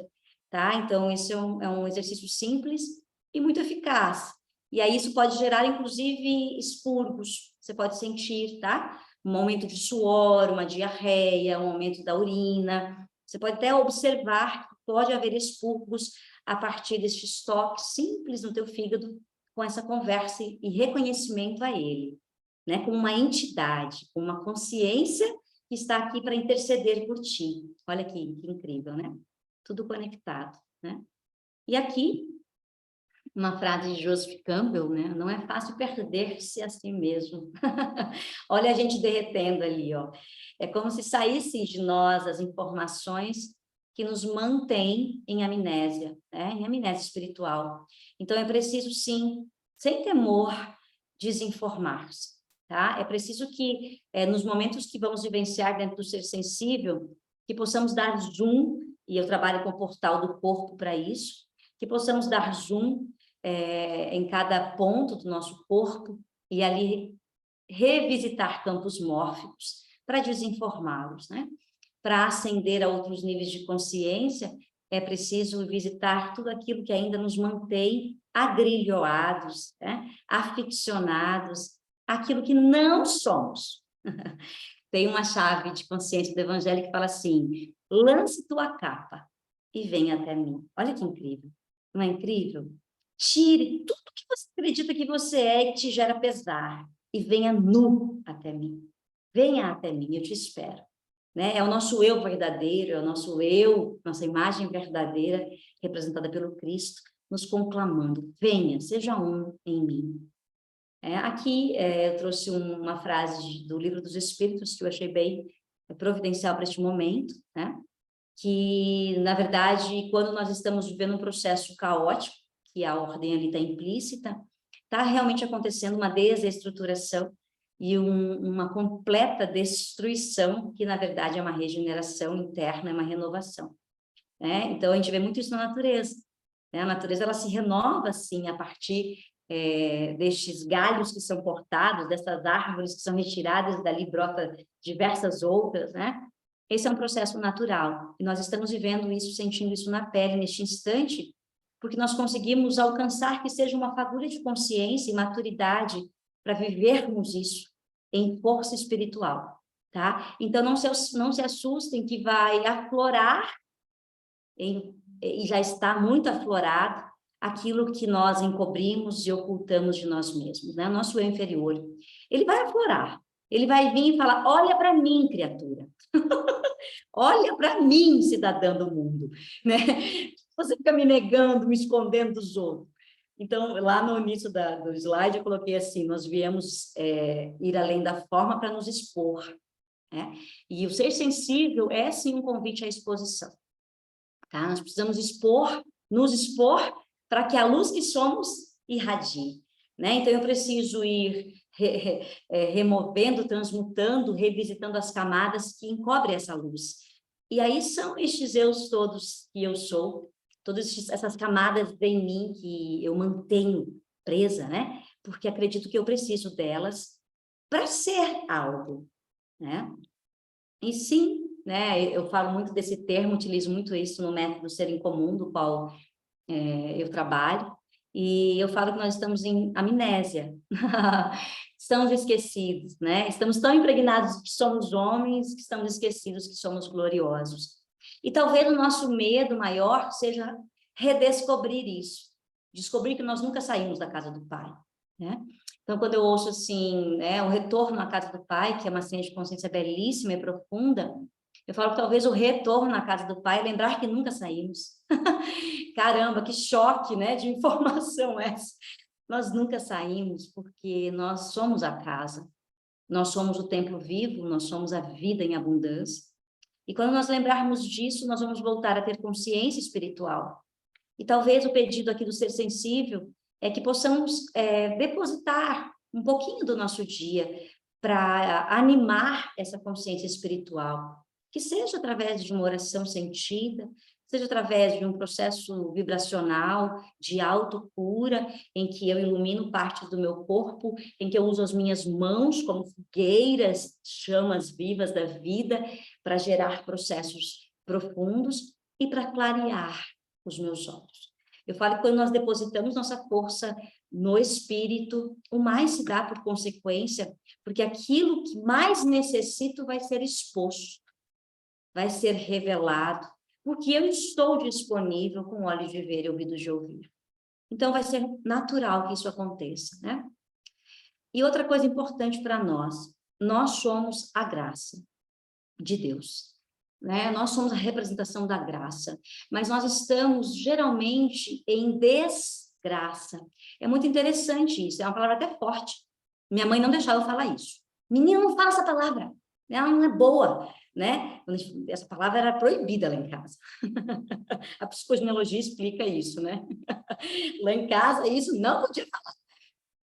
S3: tá? Então, esse é um exercício simples e muito eficaz. E aí isso pode gerar, inclusive, expurgos, você pode sentir, tá? Um aumento de suor, uma diarreia, um aumento da urina. Você pode até observar que pode haver expurgos a partir destes toques simples no teu fígado, com essa conversa e reconhecimento a ele, né? Com uma entidade, com uma consciência que está aqui para interceder por ti. Olha que incrível, né? Tudo conectado, né? E aqui, uma frase de Joseph Campbell, né? Não é fácil perder-se a si mesmo. Olha a gente derretendo ali, ó. É como se saíssem de nós as informações que nos mantêm em amnésia, né? Em amnésia espiritual. Então, é preciso, sim, sem temor, desinformar-se, tá? É preciso que, nos momentos que vamos vivenciar dentro do ser sensível, que possamos dar zoom, e eu trabalho com o portal do corpo para isso, que possamos dar zoom em cada ponto do nosso corpo e ali revisitar campos mórficos para desinformá-los, né? Para ascender a outros níveis de consciência, é preciso visitar tudo aquilo que ainda nos mantém agrilhoados, né? Aficionados, aquilo que não somos. Tem uma chave de consciência do Evangelho que fala assim: lance tua capa e venha até mim. Olha que incrível, não é incrível? Tire tudo que você acredita que você é e que te gera pesar e venha nu até mim. Venha até mim, eu te espero. Né? É o nosso eu verdadeiro, é o nosso eu, nossa imagem verdadeira, representada pelo Cristo, nos conclamando: venha, seja um em mim. Aqui eu trouxe uma frase do Livro dos Espíritos, que eu achei bem providencial para este momento, né? Que, na verdade, quando nós estamos vivendo um processo caótico, que a ordem ali está implícita, está realmente acontecendo uma desestruturação e uma completa destruição, que na verdade é uma regeneração interna, é uma renovação, né? Então a gente vê muito isso na natureza, né? A natureza ela se renova assim a partir destes galhos que são cortados, dessas árvores que são retiradas, dali brota diversas outras, né? Esse é um processo natural e nós estamos vivendo isso, sentindo isso na pele neste instante, porque nós conseguimos alcançar que seja uma fagulha de consciência e maturidade para vivermos isso em força espiritual, tá? Então, não se assustem que vai aflorar, e já está muito aflorado, aquilo que nós encobrimos e ocultamos de nós mesmos, né? Nosso eu inferior. Ele vai aflorar, ele vai vir e falar: olha para mim, criatura. Olha para mim, cidadã do mundo, né? Você fica me negando, me escondendo dos outros. Então, lá no início do slide, eu coloquei assim: nós viemos ir além da forma para nos expor, né? E o ser sensível é, sim, um convite à exposição, tá? Nós precisamos nos expor, para que a luz que somos irradie, né? Então, eu preciso ir removendo, transmutando, revisitando as camadas que encobrem essa luz. E aí são estes eus todos que eu sou, todas essas camadas em mim que eu mantenho presa, né? Porque acredito que eu preciso delas para ser algo, né? E sim, né? Eu falo muito desse termo, utilizo muito isso no método Ser em Comum, do qual eu trabalho, e eu falo que nós estamos em amnésia, estamos esquecidos, né? Estamos tão impregnados de que somos homens, que estamos esquecidos que somos gloriosos. E talvez o nosso medo maior seja redescobrir isso, descobrir que nós nunca saímos da casa do Pai, né? Então, quando eu ouço assim, né, o retorno à casa do Pai, que é uma ciência de consciência belíssima e profunda, eu falo que talvez o retorno à casa do Pai é lembrar que nunca saímos. Caramba, que choque, né, de informação essa. Nós nunca saímos porque nós somos a casa, nós somos o templo vivo, nós somos a vida em abundância. E quando nós lembrarmos disso, nós vamos voltar a ter consciência espiritual. E talvez o pedido aqui do Ser Sensível é que possamos depositar um pouquinho do nosso dia para animar essa consciência espiritual, que seja através de uma oração sentida, seja através de um processo vibracional de autocura, em que eu ilumino partes do meu corpo, em que eu uso as minhas mãos como fogueiras, chamas vivas da vida, para gerar processos profundos e para clarear os meus olhos. Eu falo que quando nós depositamos nossa força no espírito, o mais se dá por consequência, porque aquilo que mais necessito vai ser exposto, vai ser revelado, porque eu estou disponível com olhos de ver e ouvidos de ouvir. Então, vai ser natural que isso aconteça, né? E outra coisa importante para nós somos a graça de Deus, né? Nós somos a representação da graça, mas nós estamos geralmente em desgraça. É muito interessante isso, é uma palavra até forte. Minha mãe não deixava eu falar isso. Menina, não fala essa palavra, ela não é boa, né? Essa palavra era proibida lá em casa. A psicogenealogia explica isso, né? Lá em casa, isso não podia falar.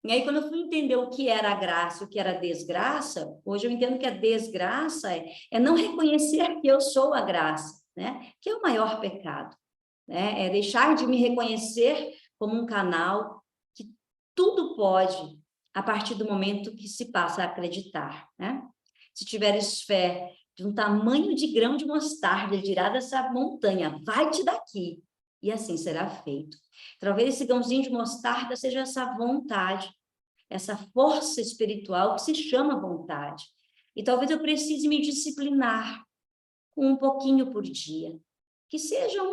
S3: E aí, quando eu fui entender o que era a graça, o que era a desgraça, hoje eu entendo que a desgraça é não reconhecer que eu sou a graça, né? Que é o maior pecado, né? É deixar de me reconhecer como um canal que tudo pode a partir do momento que se passa a acreditar, né? Se tiveres fé de um tamanho de grão de mostarda, ele dirá dessa montanha, vai-te daqui, e assim será feito. Talvez esse grãozinho de mostarda seja essa vontade, essa força espiritual que se chama vontade. E talvez eu precise me disciplinar com um pouquinho por dia, que seja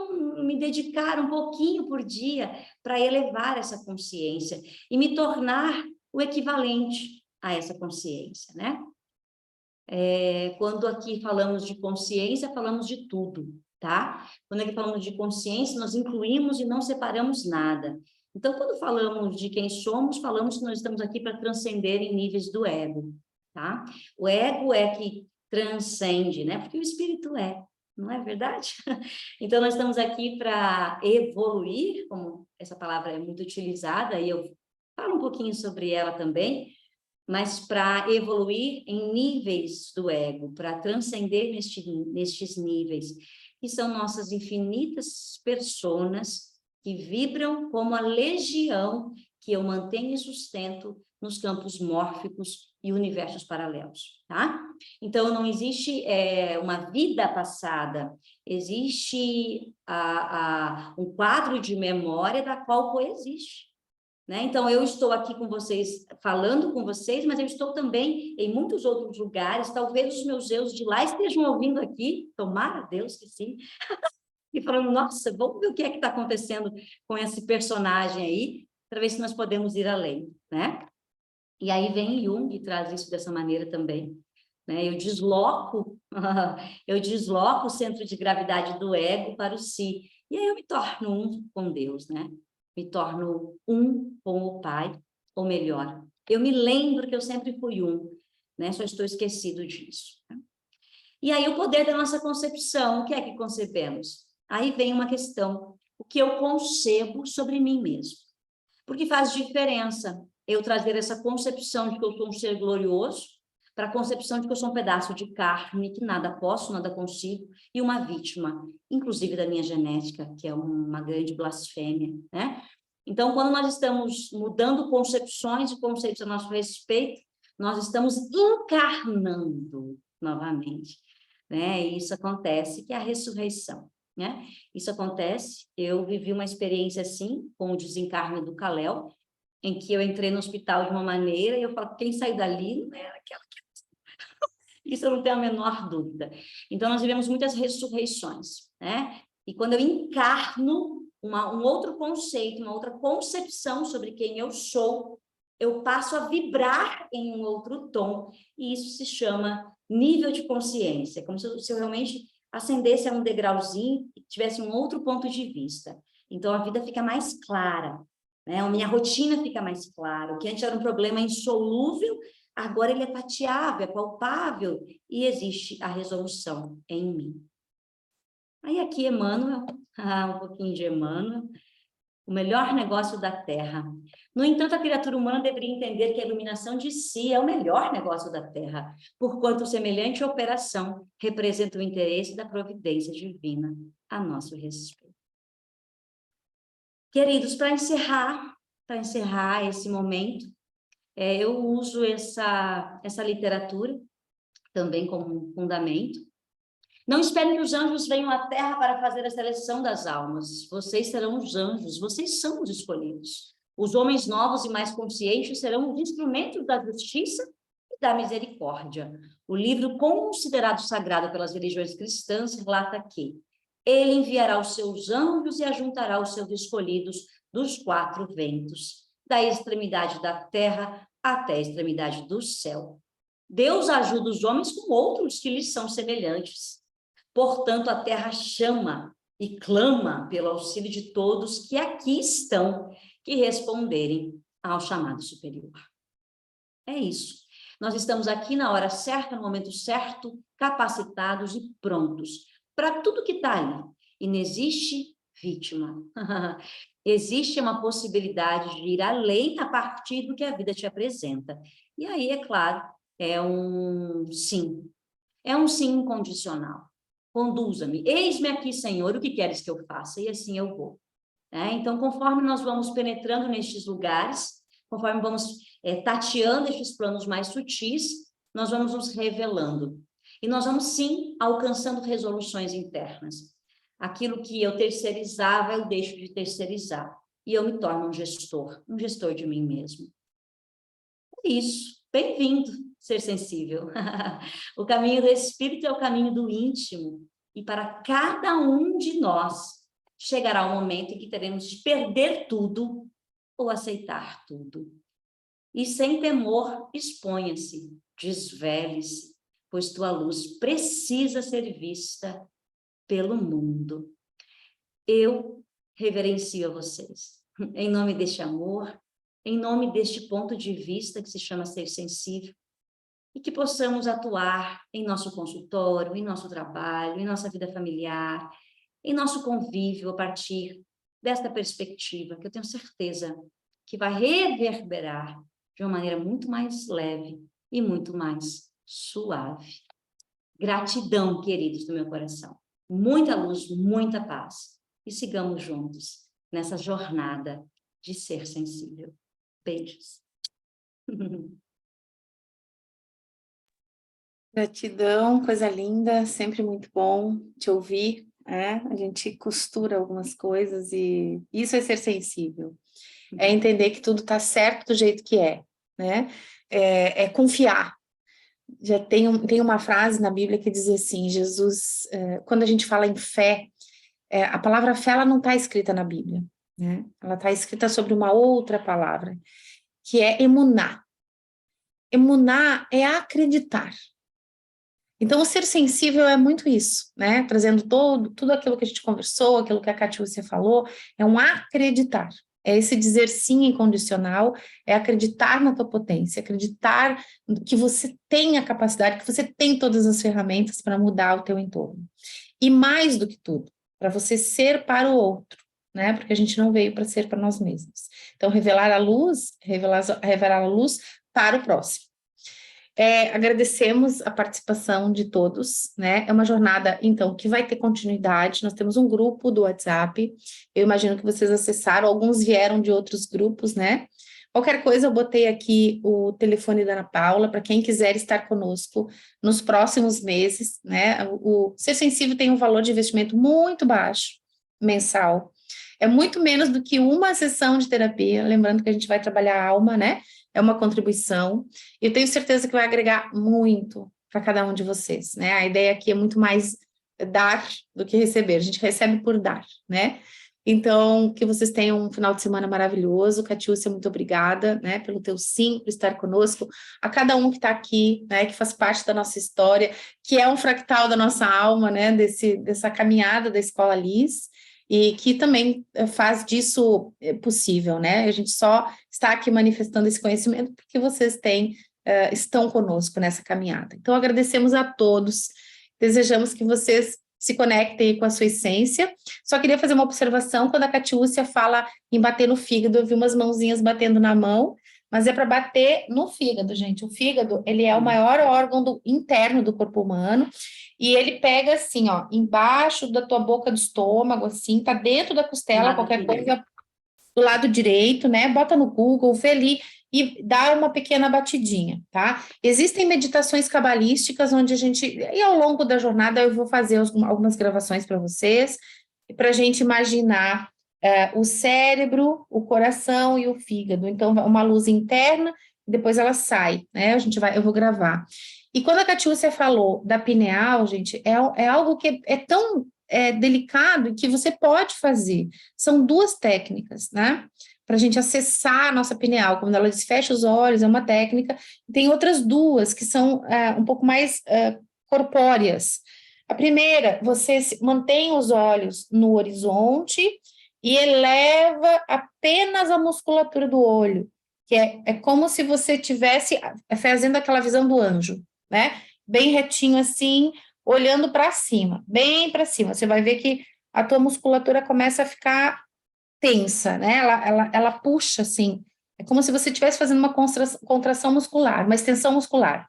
S3: me dedicar um pouquinho por dia para elevar essa consciência e me tornar o equivalente a essa consciência, né? Quando aqui falamos de consciência, falamos de tudo, tá? Quando aqui falamos de consciência, nós incluímos e não separamos nada. Então, quando falamos de quem somos, falamos que nós estamos aqui para transcender em níveis do ego, tá? O ego é que transcende, né? Porque o espírito não é verdade? Então, nós estamos aqui para evoluir, como essa palavra é muito utilizada, e eu falo um pouquinho sobre ela também, mas para evoluir em níveis do ego, para transcender nestes níveis, que são nossas infinitas personas que vibram como a legião que eu mantenho e sustento nos campos mórficos e universos paralelos, tá? Então, não existe uma vida passada, existe um quadro de memória da qual coexiste. Né? Então, eu estou aqui com vocês, falando com vocês, mas eu estou também em muitos outros lugares, talvez os meus eus de lá estejam ouvindo aqui, tomara Deus que sim, e falando, nossa, vamos ver o que é que está acontecendo com esse personagem aí, para ver se nós podemos ir além, né? E aí vem Jung e traz isso dessa maneira também, né? Eu desloco o centro de gravidade do ego para o si, e aí eu me torno um com Deus, né? Me torno um com o Pai, ou melhor, eu me lembro que eu sempre fui um, né? Só estou esquecido disso. Né? E aí o poder da nossa concepção, o que é que concebemos? Aí vem uma questão, o que eu concebo sobre mim mesmo? Porque faz diferença eu trazer essa concepção de que eu sou um ser glorioso, para a concepção de que eu sou um pedaço de carne, que nada posso, nada consigo, e uma vítima, inclusive da minha genética, que é uma grande blasfêmia, né? Então, quando nós estamos mudando concepções e conceitos a nosso respeito, nós estamos encarnando novamente. né? E isso acontece, que é a ressurreição, né? Isso acontece, eu vivi uma experiência assim, com o desencarne do Kal-El, em que eu entrei no hospital de uma maneira, e eu falo, quem saiu dali não era aquela que... Isso eu não tenho a menor dúvida. Então, nós vivemos muitas ressurreições, né? E quando eu encarno um outro conceito, uma outra concepção sobre quem eu sou, eu passo a vibrar em um outro tom, e isso se chama nível de consciência, como se eu realmente ascendesse a um degrauzinho e tivesse um outro ponto de vista. Então, a vida fica mais clara, né? A minha rotina fica mais clara. O que antes era um problema insolúvel, agora ele é tateável, é palpável, e existe a resolução em mim. Aí aqui, Emmanuel, um pouquinho de Emmanuel, o melhor negócio da Terra. No entanto, a criatura humana deveria entender que a iluminação de si é o melhor negócio da Terra, porquanto semelhante operação representa o interesse da providência divina a nosso respeito. Queridos, para encerrar esse momento, eu uso essa literatura também como fundamento. Não esperem que os anjos venham à Terra para fazer a seleção das almas. Vocês serão os anjos, vocês são os escolhidos. Os homens novos e mais conscientes serão os instrumentos da justiça e da misericórdia. O livro considerado sagrado pelas religiões cristãs relata que ele enviará os seus anjos e ajuntará os seus escolhidos dos 4 ventos, da extremidade da terra até a extremidade do céu. Deus ajuda os homens com outros que lhes são semelhantes. Portanto, a terra chama e clama pelo auxílio de todos que aqui estão, que responderem ao chamado superior. É isso. Nós estamos aqui na hora certa, no momento certo, capacitados e prontos para tudo que está ali. E não existe vítima. Existe uma possibilidade de ir além a partir do que a vida te apresenta. E aí, é claro, é um sim. É um sim incondicional. Conduza-me. Eis-me aqui, Senhor, o que queres que eu faça? E assim eu vou. Então, conforme nós vamos penetrando nestes lugares, conforme vamos tateando estes planos mais sutis, nós vamos nos revelando. E nós vamos, sim, alcançando resoluções internas. Aquilo que eu terceirizava, eu deixo de terceirizar. E eu me torno um gestor de mim mesmo. É isso. Bem-vindo, ser sensível. O caminho do espírito é o caminho do íntimo. E para cada um de nós, chegará o momento em que teremos de perder tudo ou aceitar tudo. E sem temor, exponha-se, desvele-se, pois tua luz precisa ser vista pelo mundo. Eu reverencio a vocês, em nome deste amor, em nome deste ponto de vista que se chama ser sensível, e que possamos atuar em nosso consultório, em nosso trabalho, em nossa vida familiar, em nosso convívio a partir desta perspectiva, que eu tenho certeza que vai reverberar de uma maneira muito mais leve e muito mais suave. Gratidão, queridos do meu coração. Muita luz, muita paz. E sigamos juntos nessa jornada de ser sensível. Beijos.
S1: Gratidão, coisa linda, sempre muito bom te ouvir, a gente costura algumas coisas e isso é ser sensível, é entender que tudo está certo do jeito que né? É confiar. Já tem uma frase na Bíblia que diz assim, Jesus, quando a gente fala em fé, a palavra fé ela não está escrita na Bíblia, né? Ela está escrita sobre uma outra palavra, que é emuná. Emuná é acreditar. Então, o ser sensível é muito isso, né? Trazendo tudo aquilo que a gente conversou, aquilo que a Catiúcia falou, é um acreditar. É esse dizer sim incondicional, é acreditar na tua potência, acreditar que você tem a capacidade, que você tem todas as ferramentas para mudar o teu entorno. E mais do que tudo, para você ser para o outro, né? Porque a gente não veio para ser para nós mesmos. Então, revelar a luz para o próximo. Agradecemos a participação de todos, né? É uma jornada, então, que vai ter continuidade. Nós temos um grupo do WhatsApp, eu imagino que vocês acessaram, alguns vieram de outros grupos, né? Qualquer coisa, eu botei aqui o telefone da Ana Paula, para quem quiser estar conosco nos próximos meses, né? O Ser Sensível tem um valor de investimento muito baixo, mensal. É muito menos do que uma sessão de terapia, lembrando que a gente vai trabalhar a alma, né? É uma contribuição. E eu tenho certeza que vai agregar muito para cada um de vocês, né? A ideia aqui é muito mais dar do que receber. A gente recebe por dar, né? Então, que vocês tenham um final de semana maravilhoso. Catiúcia, muito obrigada, né, pelo teu sim, por estar conosco. A cada um que está aqui, né, que faz parte da nossa história, que é um fractal da nossa alma, né, dessa caminhada da Escola Liz, e que também faz disso possível, né? A gente só está aqui manifestando esse conhecimento porque vocês estão conosco nessa caminhada. Então, agradecemos a todos, desejamos que vocês se conectem com a sua essência. Só queria fazer uma observação, quando a Catiúcia fala em bater no fígado, eu vi umas mãozinhas batendo na mão, mas é para bater no fígado, gente. O fígado, ele é o maior órgão interno do corpo humano, e ele pega assim, ó, embaixo da tua boca do estômago, assim, tá dentro da costela, qualquer coisa, do lado direito, né? Bota no Google, vê ali, e dá uma pequena batidinha, tá? Existem meditações cabalísticas onde a gente, e ao longo da jornada eu vou fazer algumas gravações para vocês, para a gente imaginar o cérebro, o coração e o fígado. Então, uma luz interna, depois ela sai, né? Eu vou gravar. E quando a Catiúcia falou da pineal, gente, é algo que é tão delicado que você pode fazer. São duas técnicas, né? Para a gente acessar a nossa pineal. Quando ela diz fecha os olhos, é uma técnica. Tem outras duas que são um pouco mais corpóreas. A primeira, você mantém os olhos no horizonte e eleva apenas a musculatura do olho, que é como se você estivesse fazendo aquela visão do anjo, né? Bem retinho assim, olhando para cima, bem para cima. Você vai ver que a tua musculatura começa a ficar tensa, né? Ela puxa, assim. É como se você estivesse fazendo uma contração muscular, uma extensão muscular.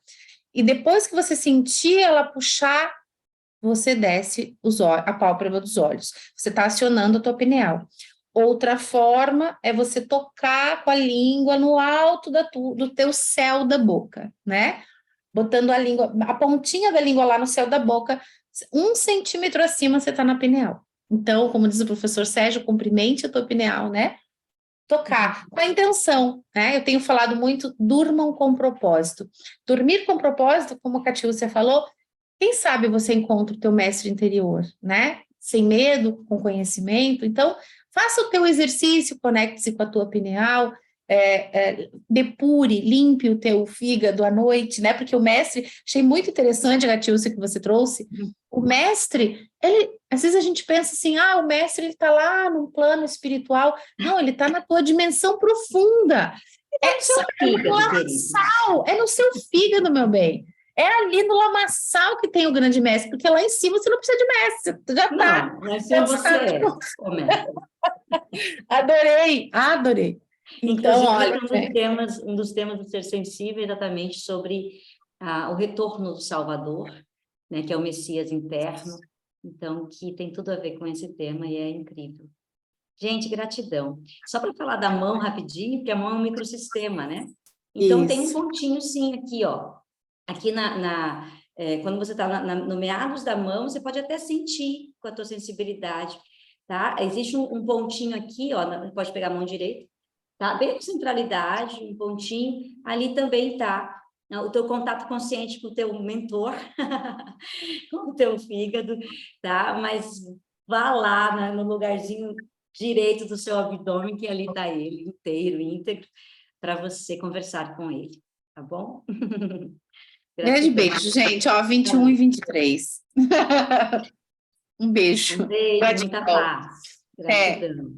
S1: E depois que você sentir ela puxar, você desce a pálpebra dos olhos. Você está acionando a tua pineal. Outra forma é você tocar com a língua no alto do teu céu da boca, né? Botando a pontinha da língua lá no céu da boca, 1 centímetro acima você está na pineal. Então, como diz o professor Sérgio, cumprimente a tua pineal, né? Tocar com a intenção, né? Eu tenho falado muito, durmam com propósito. Dormir com propósito, como a Catiúcia falou, quem sabe você encontra o teu mestre interior, né? Sem medo, com conhecimento. Então, faça o teu exercício, conecte-se com a tua pineal, depure, limpe o teu fígado à noite, né? Porque o mestre, achei muito interessante, Catiúcia, que você trouxe, o mestre, às vezes a gente pensa assim, o mestre, ele está lá num plano espiritual. Não, ele está na tua dimensão profunda. É no seu fígado, meu bem. É ali no lamaçal que tem o grande mestre, porque lá em cima você não precisa de mestre, você já está.
S3: Não, mas é você, mestre.
S1: Adorei. Então, olha,
S3: um dos temas do Ser Sensível é exatamente sobre o retorno do Salvador, né, que é o Messias interno, então, que tem tudo a ver com esse tema e é incrível. Gente, gratidão. Só para falar da mão rapidinho, porque a mão é um microsistema, né? Então, tem um pontinho, sim, aqui, ó. Aqui quando você está no meados da mão, você pode até sentir com a tua sensibilidade, tá? Existe um pontinho aqui, ó, pode pegar a mão direita, tá? Bem com centralidade, um pontinho. Ali também tá o teu contato consciente com o teu mentor, com o teu fígado, tá? Mas vá lá, né, no lugarzinho direito do seu abdômen, que ali tá ele, inteiro, íntegro, para você conversar com ele, tá bom?
S1: Grande beijo, gente. 21 e 23. Um beijo.
S3: Um beijo, muita paz. Gratidão.